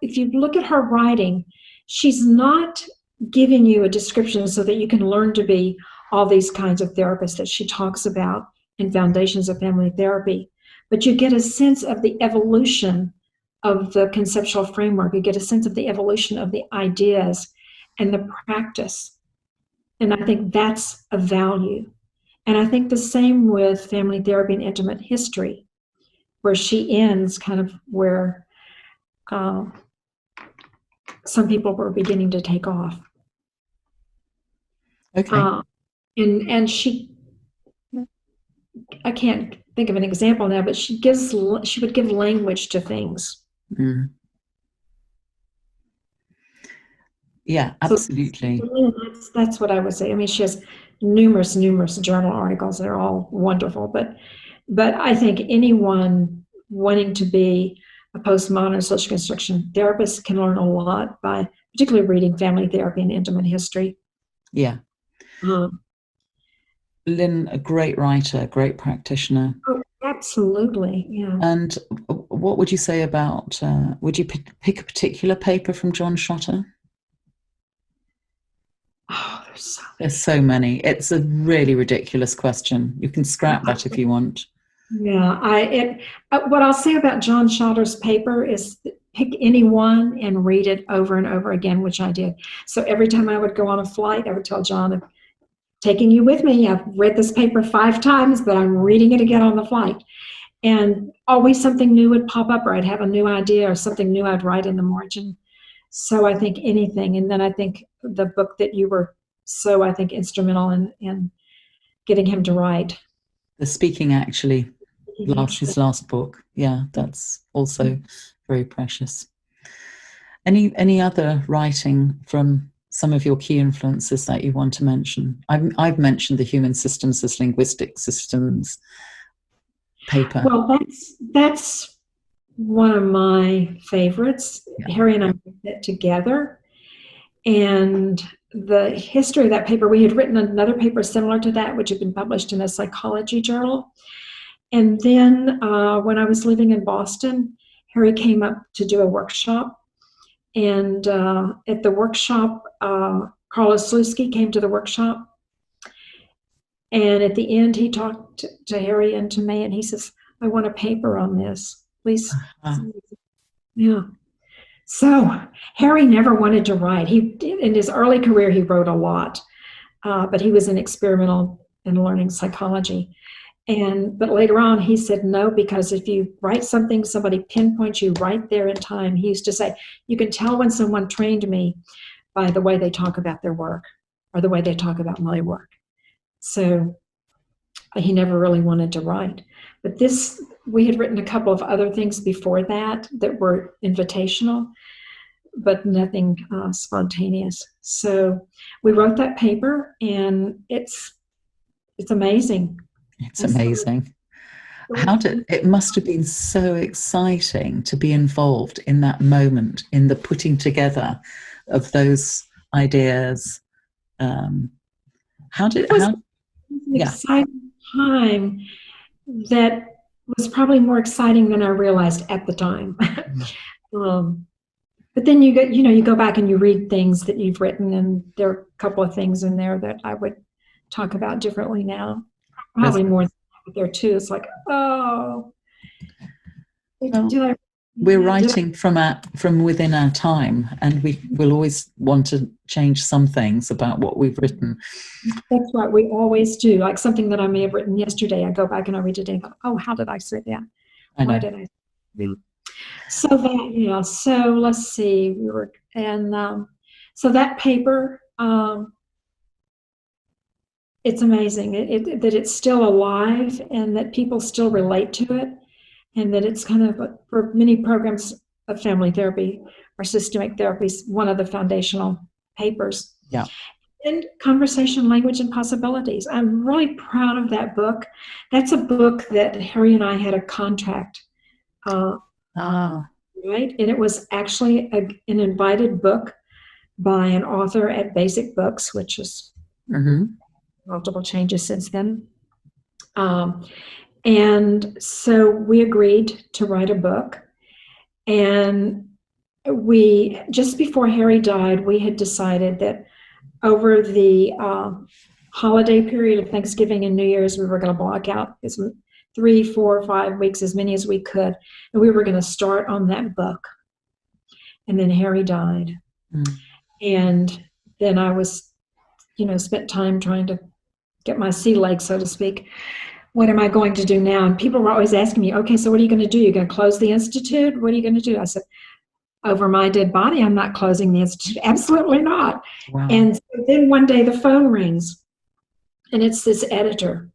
if you look at her writing, she's not giving you a description so that you can learn to be all these kinds of therapists that she talks about in Foundations of Family Therapy. But you get a sense of the evolution of the conceptual framework. You get a sense of the evolution of the ideas and the practice. And I think that's a value. And I think the same with family therapy and intimate history, where she ends kind of where some people were beginning to take off. Okay. And she, I can't think of an example now, but she would give language to things. Mm. Yeah, absolutely. So that's what I would say. I mean, she has numerous journal articles. They're all wonderful, but I think anyone wanting to be a postmodern social construction therapist can learn a lot by particularly reading family therapy and intimate history. Yeah. Lynn, a great writer, great practitioner. Oh, absolutely, yeah. And what would you say about, would you pick a particular paper from John Schotter? Oh, there's so many. It's a really ridiculous question. You can scrap that if you want. Yeah, what I'll say about John Schotter's paper is pick any one and read it over and over again, which I did. So every time I would go on a flight, I would tell John, I'm taking you with me. I've read this paper 5 times, but I'm reading it again on the flight. And always something new would pop up, or I'd have a new idea or something new I'd write in the margin. So I think anything. And then I think the book that you were so, I think, instrumental in getting him to write. The Speaking Actually, his last book. Yeah, that's also very precious. Any other writing from some of your key influences that you want to mention? I've mentioned the Human Systems as Linguistic Systems paper. Well, that's one of my favorites. Yeah. Harry and I put that together, and the history of that paper, we had written another paper similar to that, which had been published in a psychology journal. And then when I was living in Boston, Harry came up to do a workshop. And at the workshop, Carla Slutsky came to the workshop. And at the end, he talked to Harry and to me, and he says, I want a paper on this, please. Yeah. So Harry never wanted to write. In his early career, he wrote a lot, but he was in experimental and learning psychology. But later on, he said no, because if you write something, somebody pinpoints you right there in time. He used to say, you can tell when someone trained me by the way they talk about their work or the way they talk about my work. So he never really wanted to write. But we had written a couple of other things before that were invitational, but nothing spontaneous. So we wrote that paper, and it's amazing. It's amazing. It must have been so exciting to be involved in that moment, in the putting together of those ideas. It was an exciting time that was probably more exciting than I realized at the time. But then you go back and you read things that you've written, and there are a couple of things in there that I would talk about differently now. Probably more there too. It's like, we're writing from within our time, and we will always want to change some things about what we've written. That's right. We always do. Like something that I may have written yesterday, I go back and I read it and go, oh, how did I say that? Why did I say that? So that, so let's see. So that paper, it's amazing that it's still alive and that people still relate to it, and that it's kind of, for many programs of family therapy or systemic therapies, one of the foundational papers. Yeah. And Conversation, Language, and Possibilities. I'm really proud of that book. That's a book that Harry and I had a contract. Right? And it was actually an invited book by an author at Basic Books, which is multiple changes since then. And so we agreed to write a book. And just before Harry died, we had decided that over the holiday period of Thanksgiving and New Year's, we were going to block out 3, 4, 5 weeks, as many as we could, and we were going to start on that book. And then Harry died. And then I was, spent time trying to get my sea legs, so to speak. What am I going to do now? And people were always asking me, okay, so what are you going to do? You're going to close the Institute? What are you going to do? I said, over my dead body, I'm not closing the Institute. Absolutely not. Wow. And then one day the phone rings, and it's this editor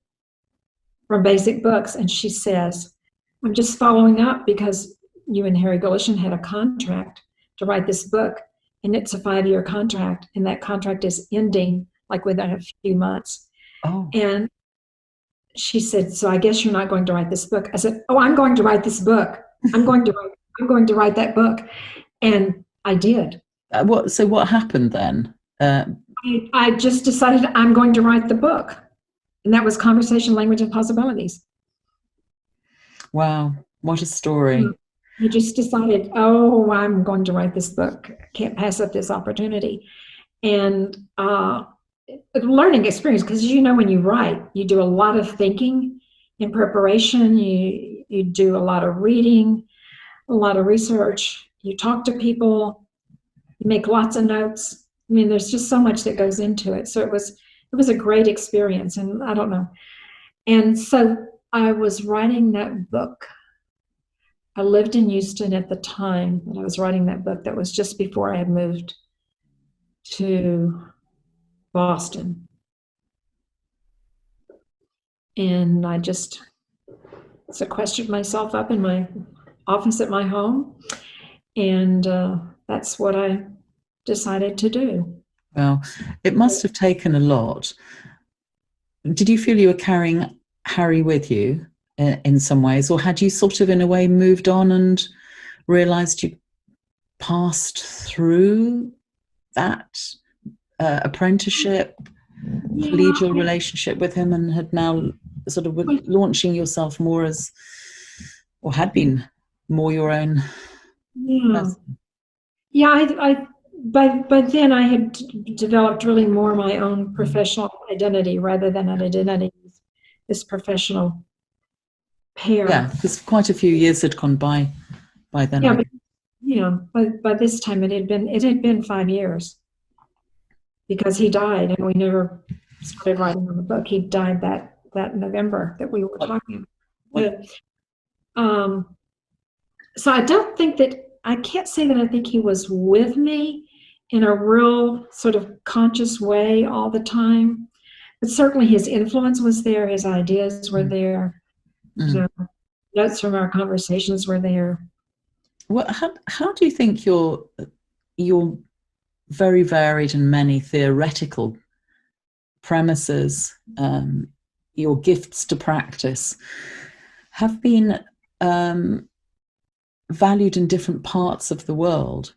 from Basic Books, and she says, I'm just following up because you and Harry Goolishian had a contract to write this book, and it's a 5-year contract, and that contract is ending like within a few months. Oh. And she said, so I guess you're not going to write this book. I said, oh, I'm going to write this book. I'm going to write that book. And I did. So what happened then? I just decided I'm going to write the book. And that was Conversation, Language, and Possibilities. Wow. What a story. I just decided, oh, I'm going to write this book. I can't pass up this opportunity. And a learning experience, because when you write, you do a lot of thinking in preparation. You do a lot of reading, a lot of research. You talk to people. You make lots of notes. I mean, there's just so much that goes into it. So it was a great experience, and I don't know. And so I was writing that book. I lived in Houston at the time that I was writing that book. That was just before I had moved to Boston. And I just sequestered myself up in my office at my home. And that's what I decided to do. Well, it must have taken a lot. Did you feel you were carrying Harry with you in some ways, or had you sort of in a way moved on and realized you passed through that apprenticeship, collegial relationship with him, and had now sort of launching yourself more as, or had been more your own person? I by then I had developed really more my own professional identity rather than an identity as this professional pair. Yeah, because quite a few years had gone by then. Yeah, but by this time it had been 5 years, because he died and we never started writing on the book. He died that November that we were talking about. So I can't say that I think he was with me in a real sort of conscious way all the time, but certainly his influence was there. His ideas were there. Notes from our conversations were there. Well, how do you think your very varied and many theoretical premises, your gifts to practice, have been valued in different parts of the world?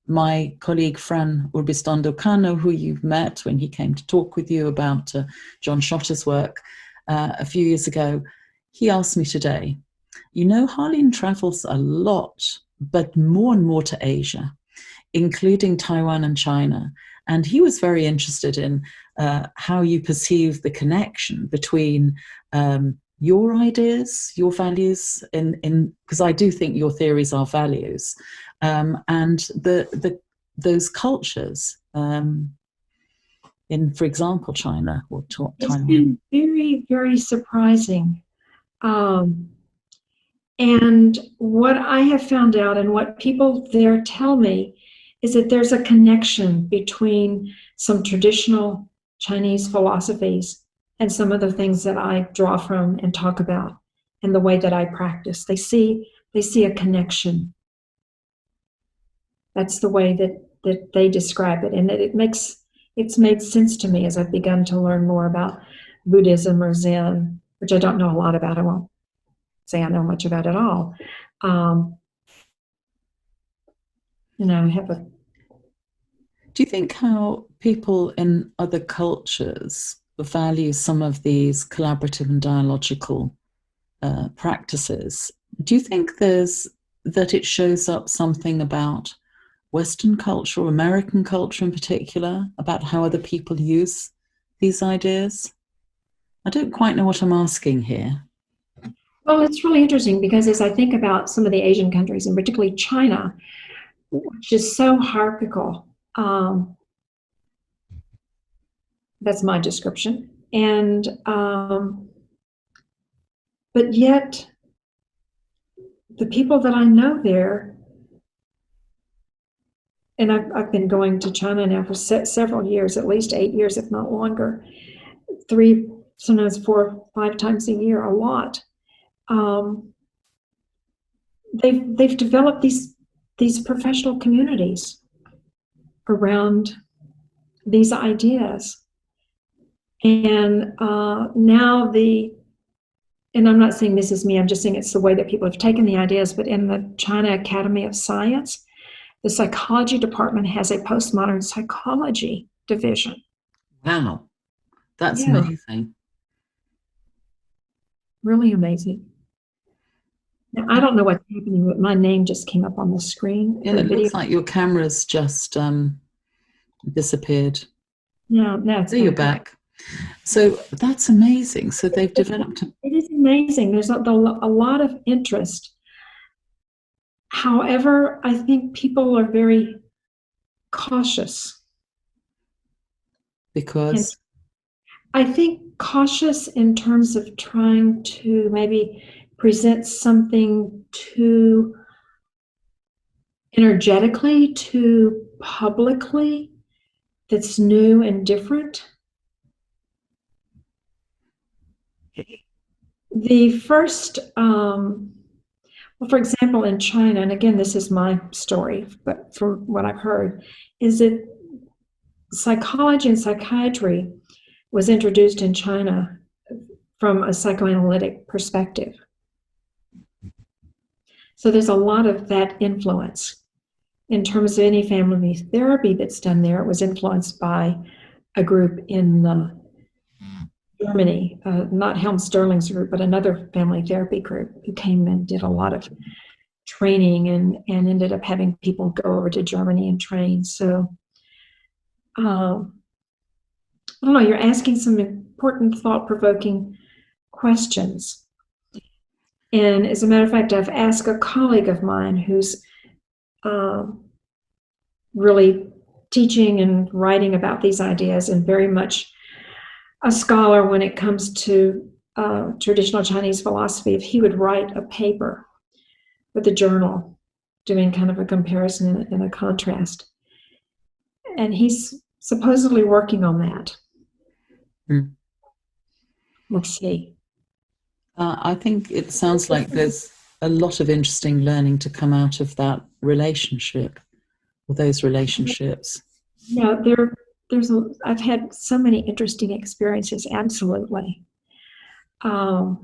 My colleague Fran Urbistondo-Cano, who you've met when he came to talk with you about John Schotter's work a few years ago, he asked me today, Harlene travels a lot, but more and more to Asia, including Taiwan and China. And he was very interested in how you perceive the connection between your ideas, your values, because I do think your theories are values, and those cultures in, for example, China or Taiwan. It's been very, very surprising. And what I have found out and what people there tell me is that there's a connection between some traditional Chinese philosophies and some of the things that I draw from and talk about and the way that I practice. They see a connection. That's the way that they describe it. And it's made sense to me as I've begun to learn more about Buddhism or Zen, which I don't know a lot about. I won't say I know much about it all. I have a... Do you think how people in other cultures value some of these collaborative and dialogical practices? Do you think that it shows up something about Western culture or American culture in particular, about how other people use these ideas? I don't quite know what I'm asking here. Well, it's really interesting because as I think about some of the Asian countries, and particularly China, which is so hierarchical, that's my description. And but yet, the people that I know there, and I've been going to China now for several years, at least 8 years, if not longer, 3, sometimes 4, 5 times a year, a lot. They've developed these professional communities around these ideas, and now and I'm not saying this is me, I'm just saying it's the way that people have taken the ideas, but in the China Academy of Science, the psychology department has a postmodern psychology division. Wow, that's amazing. Really amazing. Now, I don't know what's happening, but my name just came up on the screen. Yeah, it looks like your camera's just disappeared. No, there you're back. So that's amazing. So they've developed. It is amazing. There's a lot of interest. However, I think people are very cautious. Because? And I think cautious in terms of trying to maybe present something too energetically, too publicly, that's new and different. The first, well, for example, in China, and again, this is my story, but from what I've heard, is that psychology and psychiatry was introduced in China from a psychoanalytic perspective. So there's a lot of that influence. In terms of any family therapy that's done there, it was influenced by a group in Germany, not Helm Sterling's group, but another family therapy group who came and did a lot of training and ended up having people go over to Germany and train. So, I don't know, you're asking some important thought-provoking questions. And as a matter of fact, I've asked a colleague of mine who's really teaching and writing about these ideas and very much a scholar when it comes to traditional Chinese philosophy, if he would write a paper with a journal doing kind of a comparison and a contrast. And he's supposedly working on that. We'll see. I think it sounds like there's a lot of interesting learning to come out of that relationship, or those relationships. Yeah, I've had so many interesting experiences, absolutely. Yeah,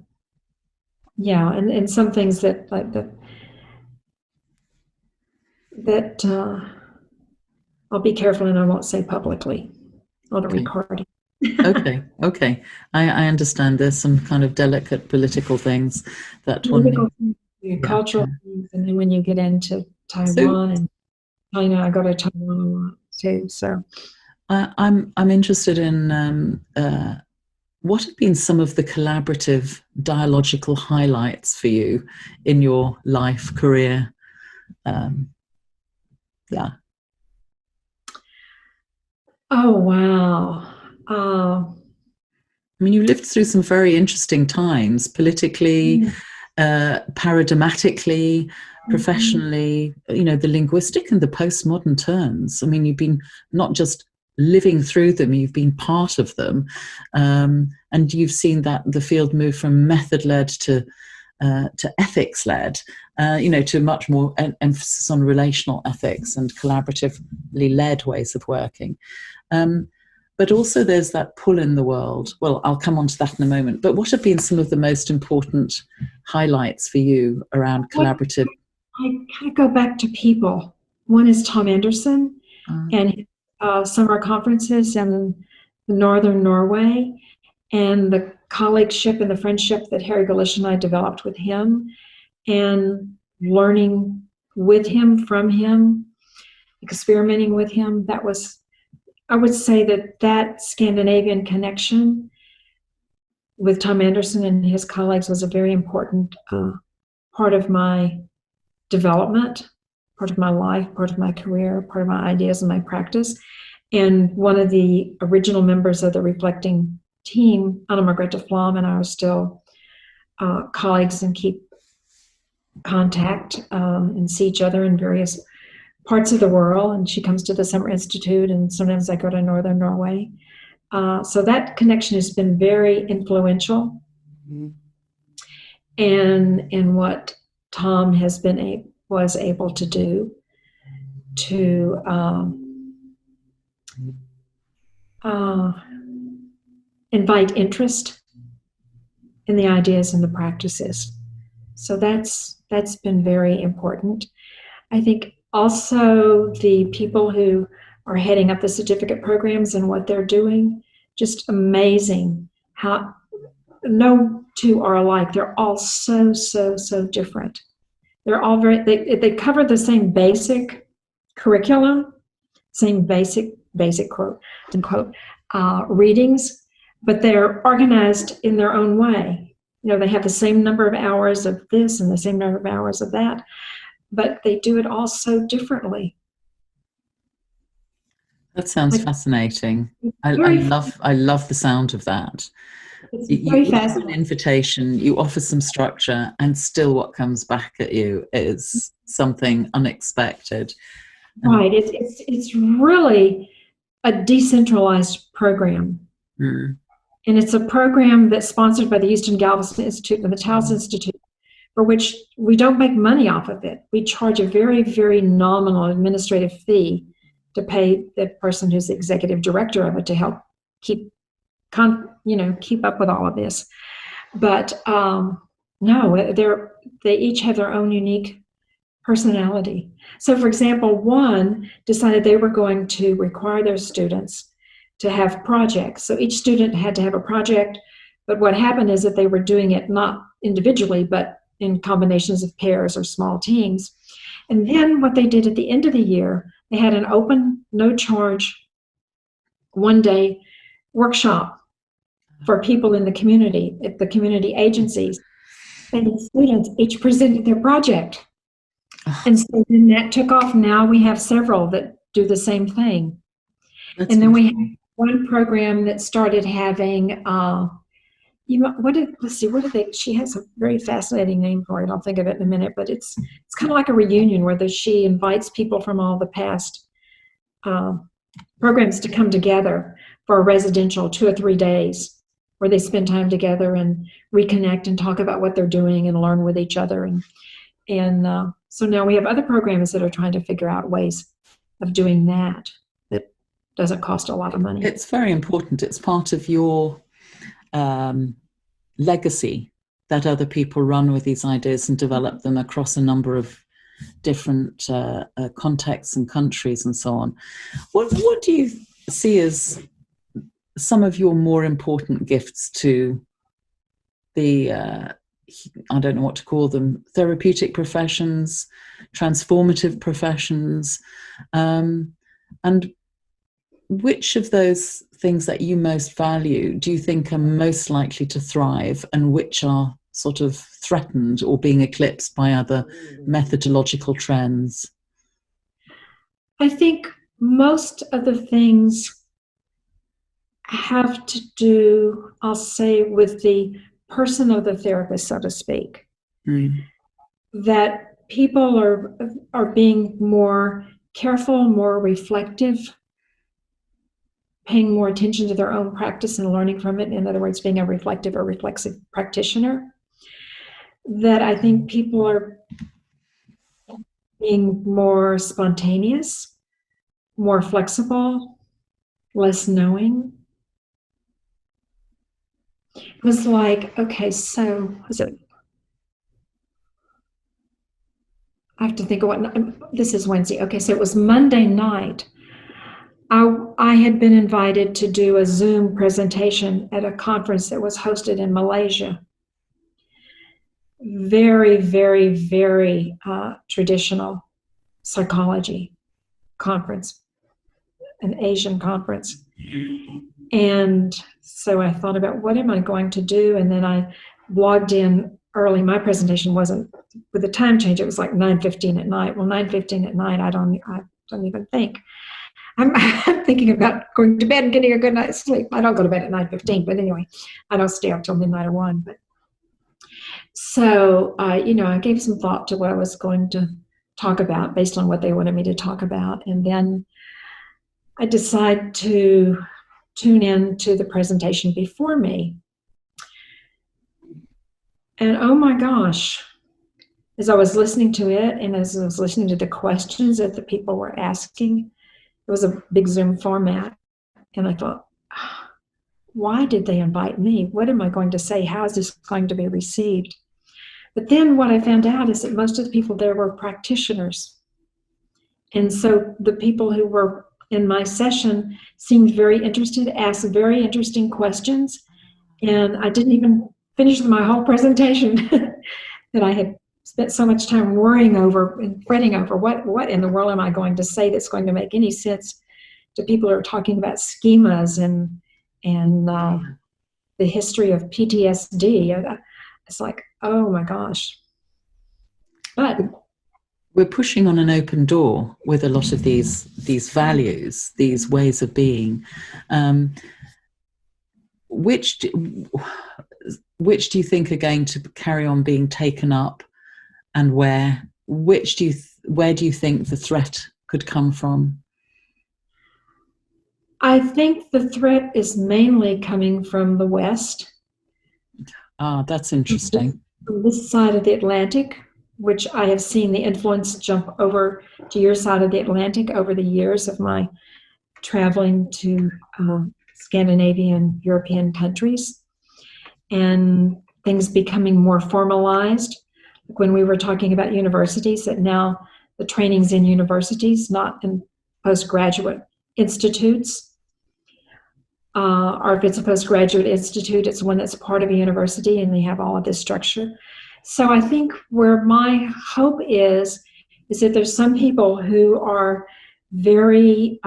and some things that I'll be careful and I won't say publicly on a recording. Okay. I understand there's some kind of delicate political things that cultural things, and then when you get into Taiwan and China, I go to Taiwan a lot too. So I'm interested in what have been some of the collaborative dialogical highlights for you in your life career? Yeah. Oh wow. I mean, you lived through some very interesting times, politically, paradigmatically, professionally, you know, the linguistic and the postmodern turns. I mean, you've been not just living through them, you've been part of them. And you've seen that the field move from method-led to ethics-led, you know, to much more emphasis on relational ethics and collaboratively led ways of working. But also there's that pull in the world. Well, I'll come on to that in a moment. But what have been some of the most important highlights for you around collaborative? I kind of go back to people. One is Tom Anderson and summer conferences in northern Norway, and the colleagueship and the friendship that Harold Goolishian and I developed with him, and learning with him, from him, experimenting with him. That was I would say that Scandinavian connection with Tom Anderson and his colleagues was a very important part of my development, part of my life, part of my career, part of my ideas and my practice. And one of the original members of the Reflecting team, Anna Margrethe Flom, and I are still colleagues and keep contact and see each other in various parts of the world. And she comes to the Summer Institute, and sometimes I go to Northern Norway. So that connection has been very influential in what Tom has was able to do to invite interest in the ideas and the practices. So that's been very important. I think also the people who are heading up the certificate programs and what they're doing, just amazing how no two are alike. They're all so different. They're all they cover the same basic curriculum, same basic quote unquote readings, but they're organized in their own way. You know, they have the same number of hours of this and the same number of hours of that, but they do it all so differently. That sounds fascinating. I love the sound of that. You offer an invitation, you offer some structure, and still what comes back at you is something unexpected. Right. It's really a decentralized program. Mm. And it's a program that's sponsored by the Houston Galveston Institute and the Taos Institute, for which we don't make money off of it. We charge a very, very nominal administrative fee to pay the person who's the executive director of it to help keep up with all of this. But no, they each have their own unique personality. So, for example, one decided they were going to require their students to have projects. So each student had to have a project, but what happened is that they were doing it not individually, but in combinations of pairs or small teams. And then what they did at the end of the year, they had an open, no charge, one-day workshop for people in the community, at the community agencies. And the students each presented their project. And so then that took off. Now we have several that do the same thing. And then we have one program that started having, she has a very fascinating name for it. I'll think of it in a minute, but it's kind of like a reunion where she invites people from all the past programs to come together for a residential 2 or 3 days where they spend time together and reconnect and talk about what they're doing and learn with each other. And so now we have other programs that are trying to figure out ways of doing that doesn't cost a lot of money. It's very important. It's part of your legacy that other people run with these ideas and develop them across a number of different contexts and countries and so on. What do you see as some of your more important gifts to the, I don't know what to call them, therapeutic professions, transformative professions, and which of those things that you most value do you think are most likely to thrive, and which are sort of threatened or being eclipsed by other methodological trends? I think most of the things have to do, I'll say, with the person of the therapist, so to speak. Mm. That people are being more careful, more reflective, paying more attention to their own practice and learning from it. In other words, being a reflective or reflexive practitioner. That I think people are being more spontaneous, more flexible, less knowing. It was like, okay, so was it? I have to think of what, this is Wednesday. Okay, so it was Monday night. I had been invited to do a Zoom presentation at a conference that was hosted in Malaysia. Very, very, very traditional psychology conference. an Asian conference. And so I thought about, what am I going to do? And then I logged in early. My presentation wasn't, with the time change, it was like 9:15 at night. Well, 9:15 at night, I don't even think. I'm thinking about going to bed and getting a good night's sleep. I don't go to bed at 9:15, but anyway, I don't stay up till midnight or 1. But so I gave some thought to what I was going to talk about based on what they wanted me to talk about, and then I decided to tune in to the presentation before me. And oh my gosh, as I was listening to it and as I was listening to the questions that the people were asking, it was a big Zoom format. And I thought, why did they invite me? What am I going to say? How is this going to be received? But then what I found out is that most of the people there were practitioners. And so the people who were in my session seemed very interested, asked very interesting questions. And I didn't even finish my whole presentation that I had spent so much time worrying over and fretting over. What in the world am I going to say that's going to make any sense to people who are talking about schemas and the history of PTSD? It's like, oh my gosh. But we're pushing on an open door with a lot of these values, these ways of being. Which do you think are going to carry on being taken up, and where? Where do you think the threat could come from? I think the threat is mainly coming from the West. Ah, that's interesting. From this side of the Atlantic, which I have seen the influence jump over to your side of the Atlantic over the years of my traveling to Scandinavian, European countries, and things becoming more formalized. When we were talking about universities, that now the training's in universities, not in postgraduate institutes. Or if it's a postgraduate institute, it's one that's part of a university and they have all of this structure. So I think where my hope is that there's some people who are very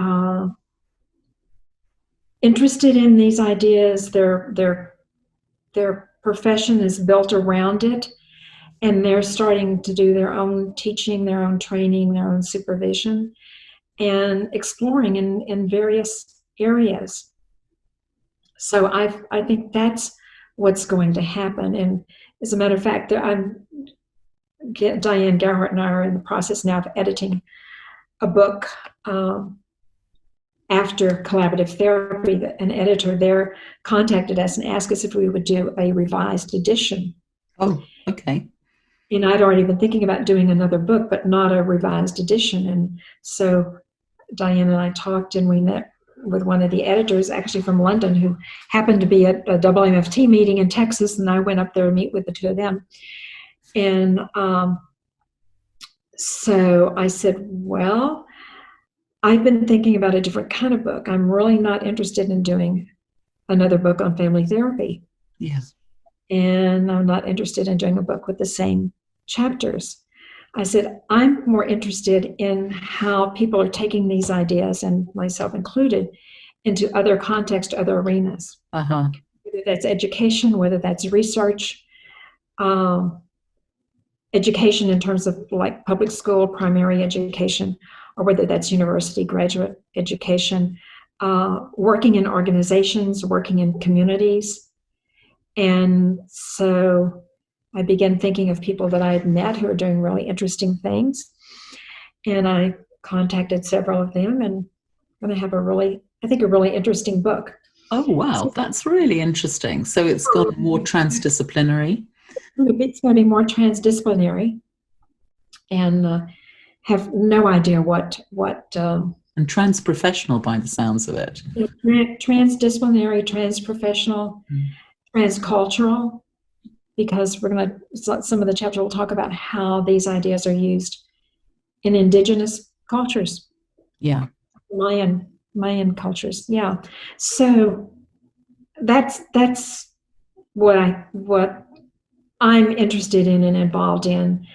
interested in these ideas. Their profession is built around it, and they're starting to do their own teaching, their own training, their own supervision, and exploring in various areas. So I think that's what's going to happen. And as a matter of fact, Diane Gerhardt and I are in the process now of editing a book after collaborative therapy. An editor there contacted us and asked us if we would do a revised edition. Oh, okay. And I'd already been thinking about doing another book, but not a revised edition. And so Diane and I talked, and we met with one of the editors, actually from London, who happened to be at a WMFT meeting in Texas, and I went up there to meet with the two of them. And so I said, well, I've been thinking about a different kind of book. I'm really not interested in doing another book on family therapy. Yes. And I'm not interested in doing a book with the same chapters. I said, I'm more interested in how people are taking these ideas, and myself included, into other contexts, other arenas. Uh-huh. Whether that's education, whether that's research, education in terms of like public school, primary education, or whether that's university graduate education, working in organizations, working in communities. And so I began thinking of people that I had met who are doing really interesting things. And I contacted several of them, and I'm going to have a really interesting book. Oh, wow. So, that's really interesting. So it's gone more transdisciplinary. It's going to be more transdisciplinary, and have no idea what and transprofessional by the sounds of it. Transdisciplinary, transprofessional, transcultural. Because some of the chapter will talk about how these ideas are used in indigenous cultures. Yeah. Mayan cultures. Yeah. So that's what I'm interested in and involved in.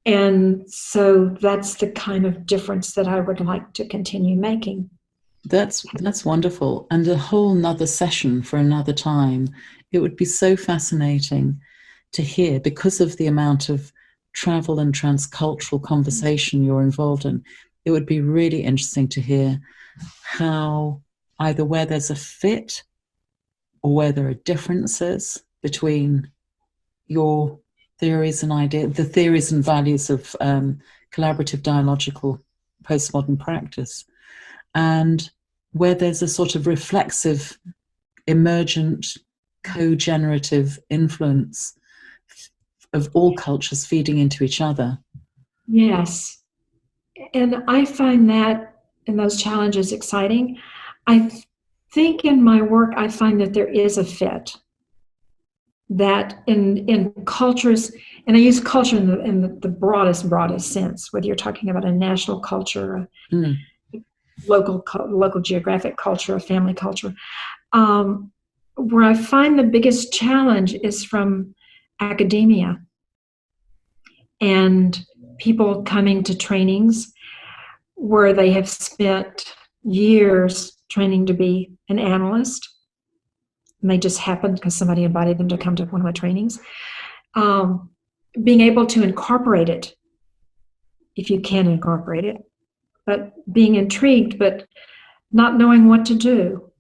And so that's the kind of difference that I would like to continue making. That's wonderful, and a whole nother session for another time. It would be so fascinating to hear, because of the amount of travel and transcultural conversation you're involved in. It would be really interesting to hear how, either where there's a fit or where there are differences between your theories and ideas, the theories and values of collaborative dialogical postmodern practice, and where there's a sort of reflexive, emergent, co-generative influence of all cultures feeding into each other. Yes. And I find that and those challenges exciting. I think in my work, I find that there is a fit. That in cultures, and I use culture in the broadest sense, whether you're talking about a national culture, a local geographic culture, a family culture, where I find the biggest challenge is from academia and people coming to trainings where they have spent years training to be an analyst, and they just happened because somebody invited them to come to one of my trainings. Being able to incorporate it, if you can incorporate it, but being intrigued, but not knowing what to do.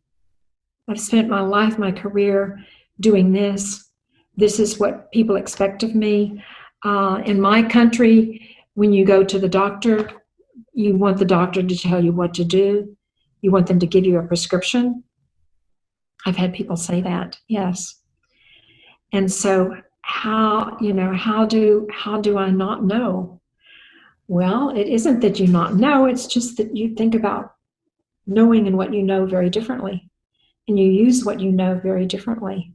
I've spent my life, my career doing this. This is what people expect of me. In my country, when you go to the doctor, you want the doctor to tell you what to do. You want them to give you a prescription. I've had people say that, yes. And so how do I not know? Well, it isn't that you not know, it's just that you think about knowing and what you know very differently. And you use what you know very differently.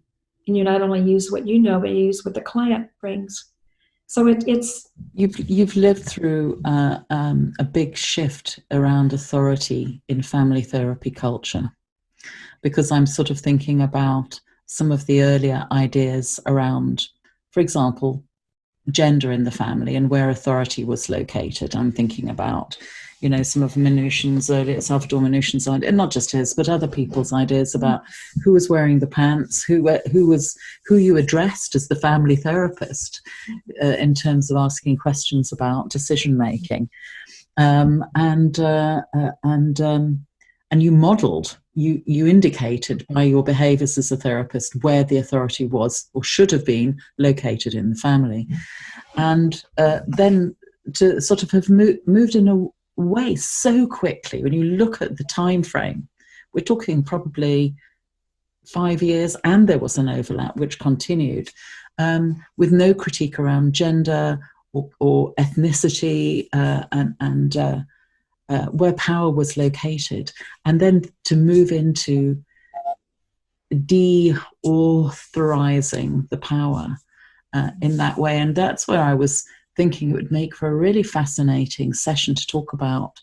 And you not only use what you know, but you use what the client brings. So it's you've lived through a big shift around authority in family therapy culture, because I'm sort of thinking about some of the earlier ideas around, for example, gender in the family and where authority was located. I'm thinking about, some of Minuchin's earlier, Salvador Minuchin's ideas, and not just his, but other people's ideas about who was wearing the pants, who you addressed as the family therapist, in terms of asking questions about decision making, and you modeled, you indicated by your behaviors as a therapist where the authority was or should have been located in the family. And then to sort of have moved in a way so quickly, when you look at the time frame, we're talking probably 5 years, and there was an overlap which continued, with no critique around gender or ethnicity, and where power was located, and then to move into deauthorizing the power in that way. And that's where I was thinking it would make for a really fascinating session to talk about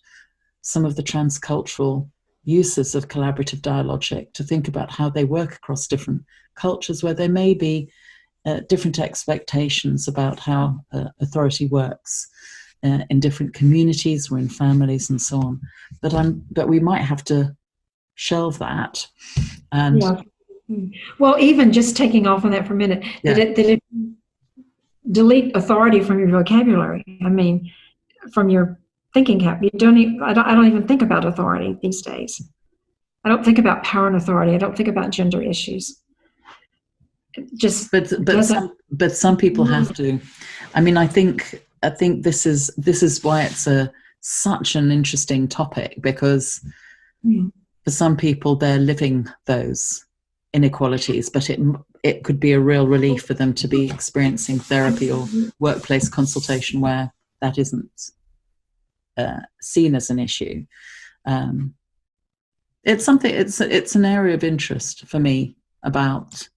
some of the transcultural uses of collaborative dialogic, to think about how they work across different cultures where there may be different expectations about how authority works in different communities or in families and so on. But we might have to shelve that. And yeah. Well, even just taking off on that for a minute, yeah. did it delete authority from your vocabulary? I mean, from your thinking cap. I don't even think about authority these days. I don't think about power and authority. I don't think about gender issues. But some people have to. I mean, I think this is why it's such an interesting topic, because for some people they're living those inequalities, but it could be a real relief for them to be experiencing therapy or workplace consultation where that isn't seen as an issue. It's something. It's an area of interest for me about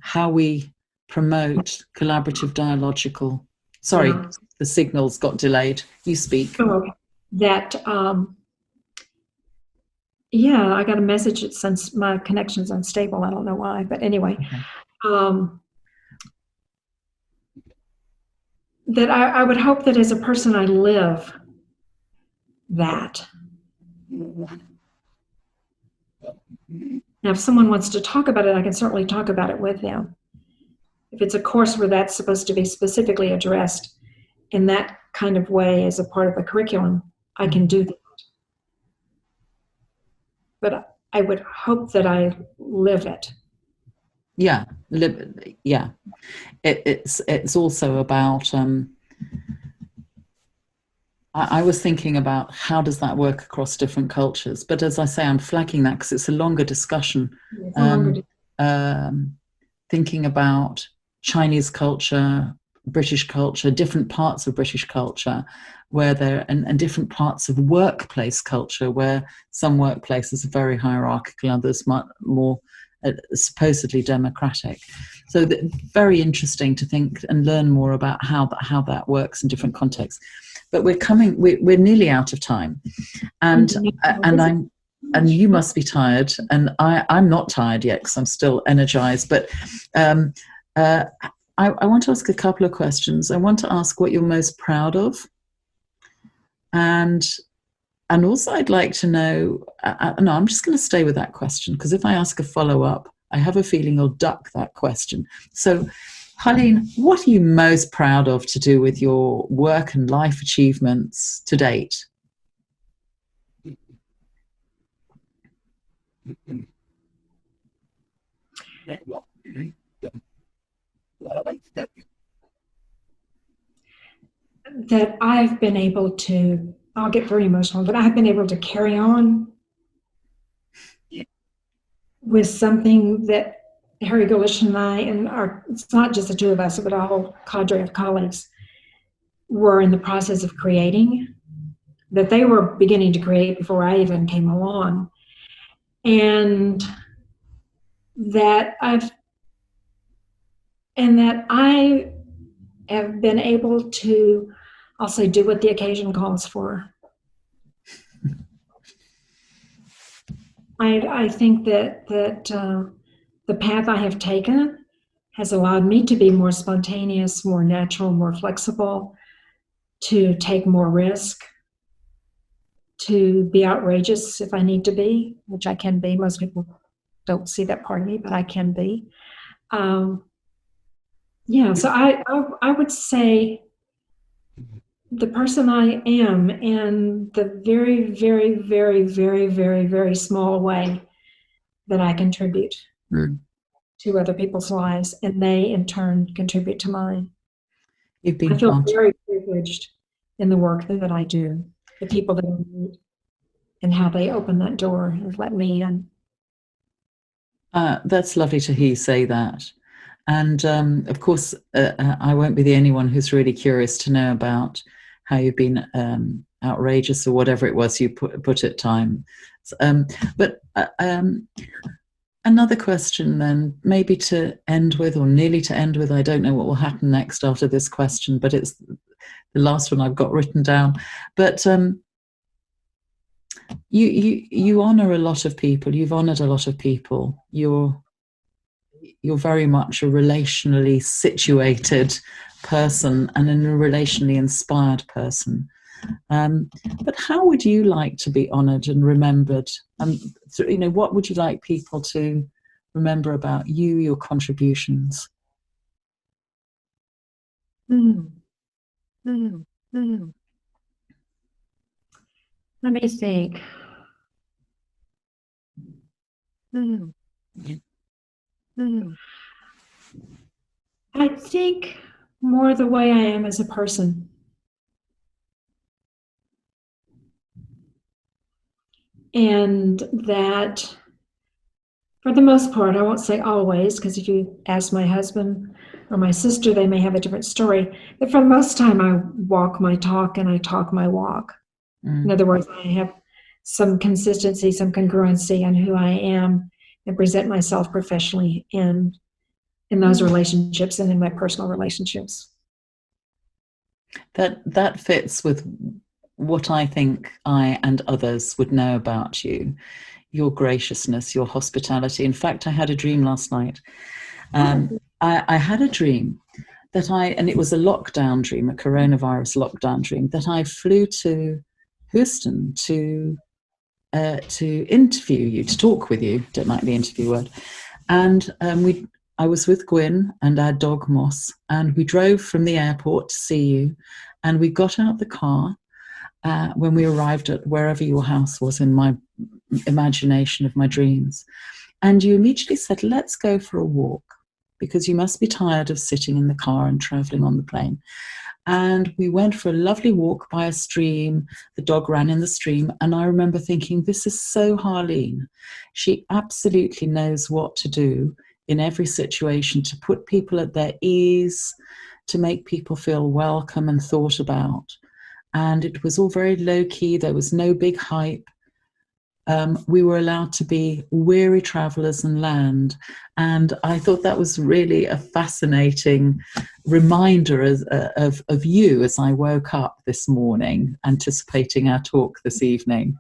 how we promote collaborative dialogical. Sorry, the signals got delayed. You speak. Oh, that. Yeah, I got a message that since my connection's unstable, I don't know why, but anyway, okay. That I would hope that as a person I live that, Now, if someone wants to talk about it, I can certainly talk about it with them. If it's a course where that's supposed to be specifically addressed in that kind of way as a part of the curriculum, I can do that. But I would hope that I live it. Yeah, yeah. It's also about. I was thinking about how does that work across different cultures, but as I say, I'm flagging that because it's a longer discussion. Thinking about Chinese culture, British culture, different parts of British culture, where and different parts of workplace culture, where some workplaces are very hierarchical, others much more supposedly democratic. So very interesting to think and learn more about how that works in different contexts. But we're nearly out of time, and you must be tired, and I'm not tired yet because I'm still energized. But I want to ask a couple of questions. I want to ask what you're most proud of, and also I'd like to know. No, I'm just going to stay with that question because if I ask a follow-up, I have a feeling you'll duck that question. So, Harlene, what are you most proud of to do with your work and life achievements to date? That I've been able to, I'll get very emotional, but I've been able to carry on with something that Harold Goolishian and I, and it's not just the two of us, but a whole cadre of colleagues, were in the process of creating, that they were beginning to create before I even came along. And that I have been able to, I'll say, do what the occasion calls for. I think that the path I have taken has allowed me to be more spontaneous, more natural, more flexible, to take more risk, to be outrageous if I need to be, which I can be. Most people don't see that part of me, but I can be. Yeah, so I would say the person I am, and the very, very, very, very, very, very small way that I contribute to other people's lives, and they in turn contribute to mine. I feel very privileged in the work that I do, the people that I meet, and how they open that door and let me in. That's lovely to hear you say that. And of course, I won't be the only one who's really curious to know about how you've been outrageous or whatever it was you put at time. But another question then, maybe to end with, or nearly to end with. I don't know what will happen next after this question, but it's the last one I've got written down. But you honor a lot of people. You've honored a lot of people. You're very much a relationally situated person and a relationally inspired person. But how would you like to be honored and remembered? What would you like people to remember about you, your contributions? Let me think. I think more the way I am as a person. And that, for the most part, I won't say always, because if you ask my husband or my sister, they may have a different story. But for the most time, I walk my talk and I talk my walk. In other words, I have some consistency, some congruency on who I am, and present myself professionally in those relationships and in my personal relationships. That fits with what I think I and others would know about you, your graciousness, your hospitality. In fact, I had a dream last night. I had a dream that and it was a lockdown dream, a coronavirus lockdown dream, that I flew to Houston to to interview you, to talk with you. Don't like the interview word. And I was with Gwyn and our dog Moss, and we drove from the airport to see you. And we got out the car when we arrived at wherever your house was in my imagination of my dreams. And you immediately said, let's go for a walk, because you must be tired of sitting in the car and traveling on the plane. And we went for a lovely walk by a stream. The dog ran in the stream. And I remember thinking, this is so Harlene. She absolutely knows what to do in every situation to put people at their ease, to make people feel welcome and thought about. And it was all very low key. There was no big hype. We were allowed to be weary travelers and land. And I thought that was really a fascinating reminder of you as I woke up this morning, anticipating our talk this evening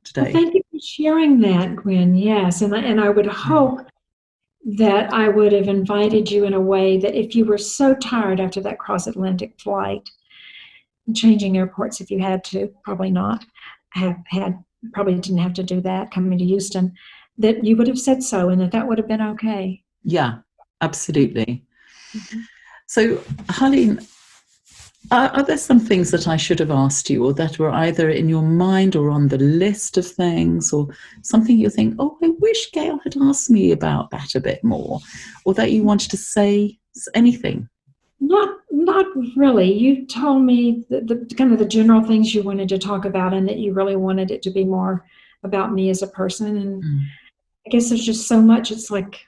today. Well, thank you for sharing that, Gwen. Yes, and I would hope that I would have invited you in a way that if you were so tired after that cross-Atlantic flight, changing airports if you had to, probably not, probably didn't have to do that coming to Houston, that you would have said so and that would have been okay. Yeah, absolutely. So, Harlene, are there some things that I should have asked you, or that were either in your mind or on the list of things, or something you think, oh, I wish Gail had asked me about that a bit more, or that you wanted to say anything? Not really. You told me the kind of the general things you wanted to talk about, and that you really wanted it to be more about me as a person. And I guess there's just so much. It's like,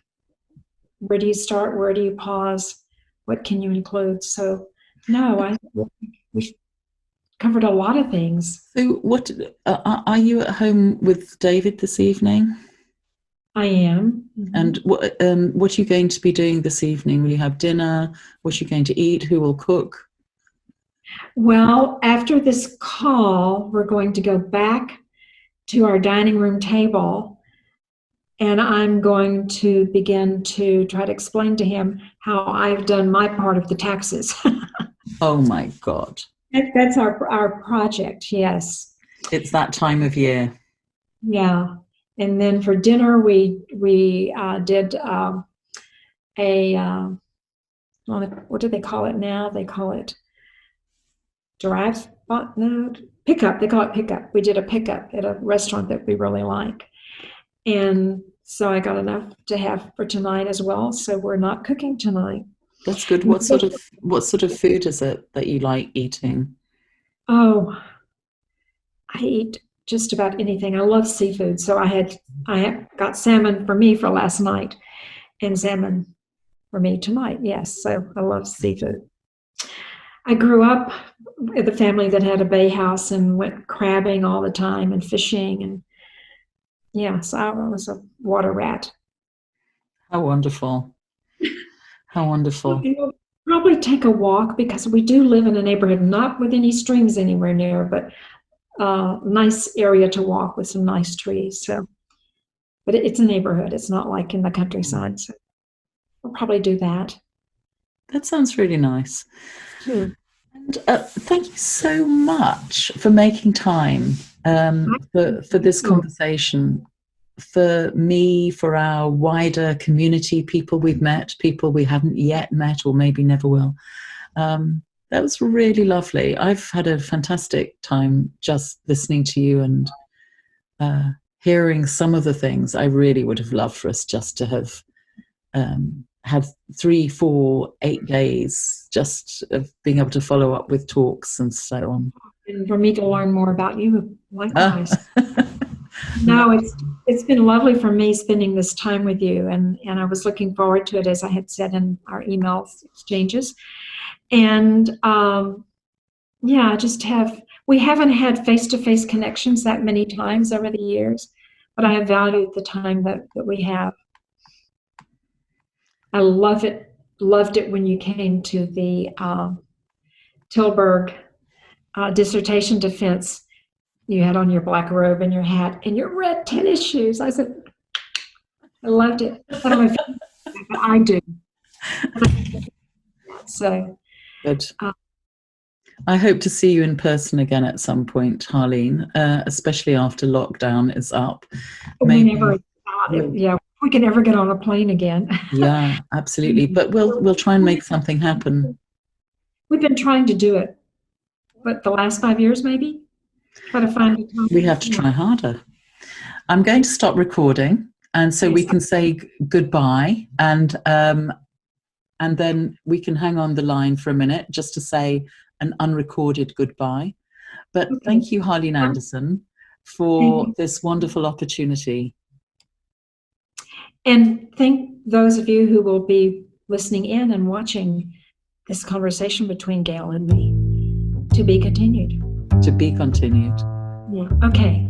where do you start? Where do you pause? What can you include? So no, we covered a lot of things. So what, are you at home with David this evening? I am. And what are you going to be doing this evening? Will you have dinner? What are you going to eat? Who will cook? Well, after this call, we're going to go back to our dining room table, and I'm going to begin to try to explain to him how I've done my part of the taxes. Oh my God. That's our project, yes. It's that time of year. Yeah. And then for dinner, we did what do they call it now? They call it pickup. They call it pickup. We did a pickup at a restaurant that we really like. And so I got enough to have for tonight as well. So we're not cooking tonight. That's good. What sort of food is it that you like eating? Oh, I eat just about anything. I love seafood. So I got salmon for me for last night and salmon for me tonight. Yes. So I love seafood. I grew up with a family that had a bay house and went crabbing all the time and fishing. And yeah, so I was a water rat. How wonderful. How wonderful. We'll probably take a walk, because we do live in a neighborhood, not with any streams anywhere near, but nice area to walk with some nice trees. So, but it's a neighborhood. It's not like in the countryside. So we'll probably do that. That sounds really nice. Sure. And thank you so much for making time for this conversation, for me, for our wider community, people we've met, people we haven't yet met or maybe never will. That was really lovely. I've had a fantastic time just listening to you and hearing some of the things. I really would have loved for us just to have had 3, 4, 8 days just of being able to follow up with talks and so on. And for me to learn more about you, likewise. No, it's been lovely for me spending this time with you, and I was looking forward to it, as I had said in our email exchanges. And we haven't had face-to-face connections that many times over the years, but I have valued the time that we have. I loved it when you came to the Tilburg dissertation defense. You had on your black robe and your hat and your red tennis shoes. I said, I loved it. I don't know if I do. So good. I hope to see you in person again at some point, Harlene, especially after lockdown is up. Maybe. Yeah, if we can ever get on a plane again. Yeah, absolutely. But we'll try and make something happen. We've been trying to do it, but the last 5 years, maybe? Try to find a time. We have to try harder. I'm going to stop recording, and so we can say goodbye, and then we can hang on the line for a minute just to say an unrecorded goodbye. But thank you, Harlene Anderson, for this wonderful opportunity. And thank those of you who will be listening in and watching this conversation between Gail and me. To be continued. To be continued. Yeah. Okay.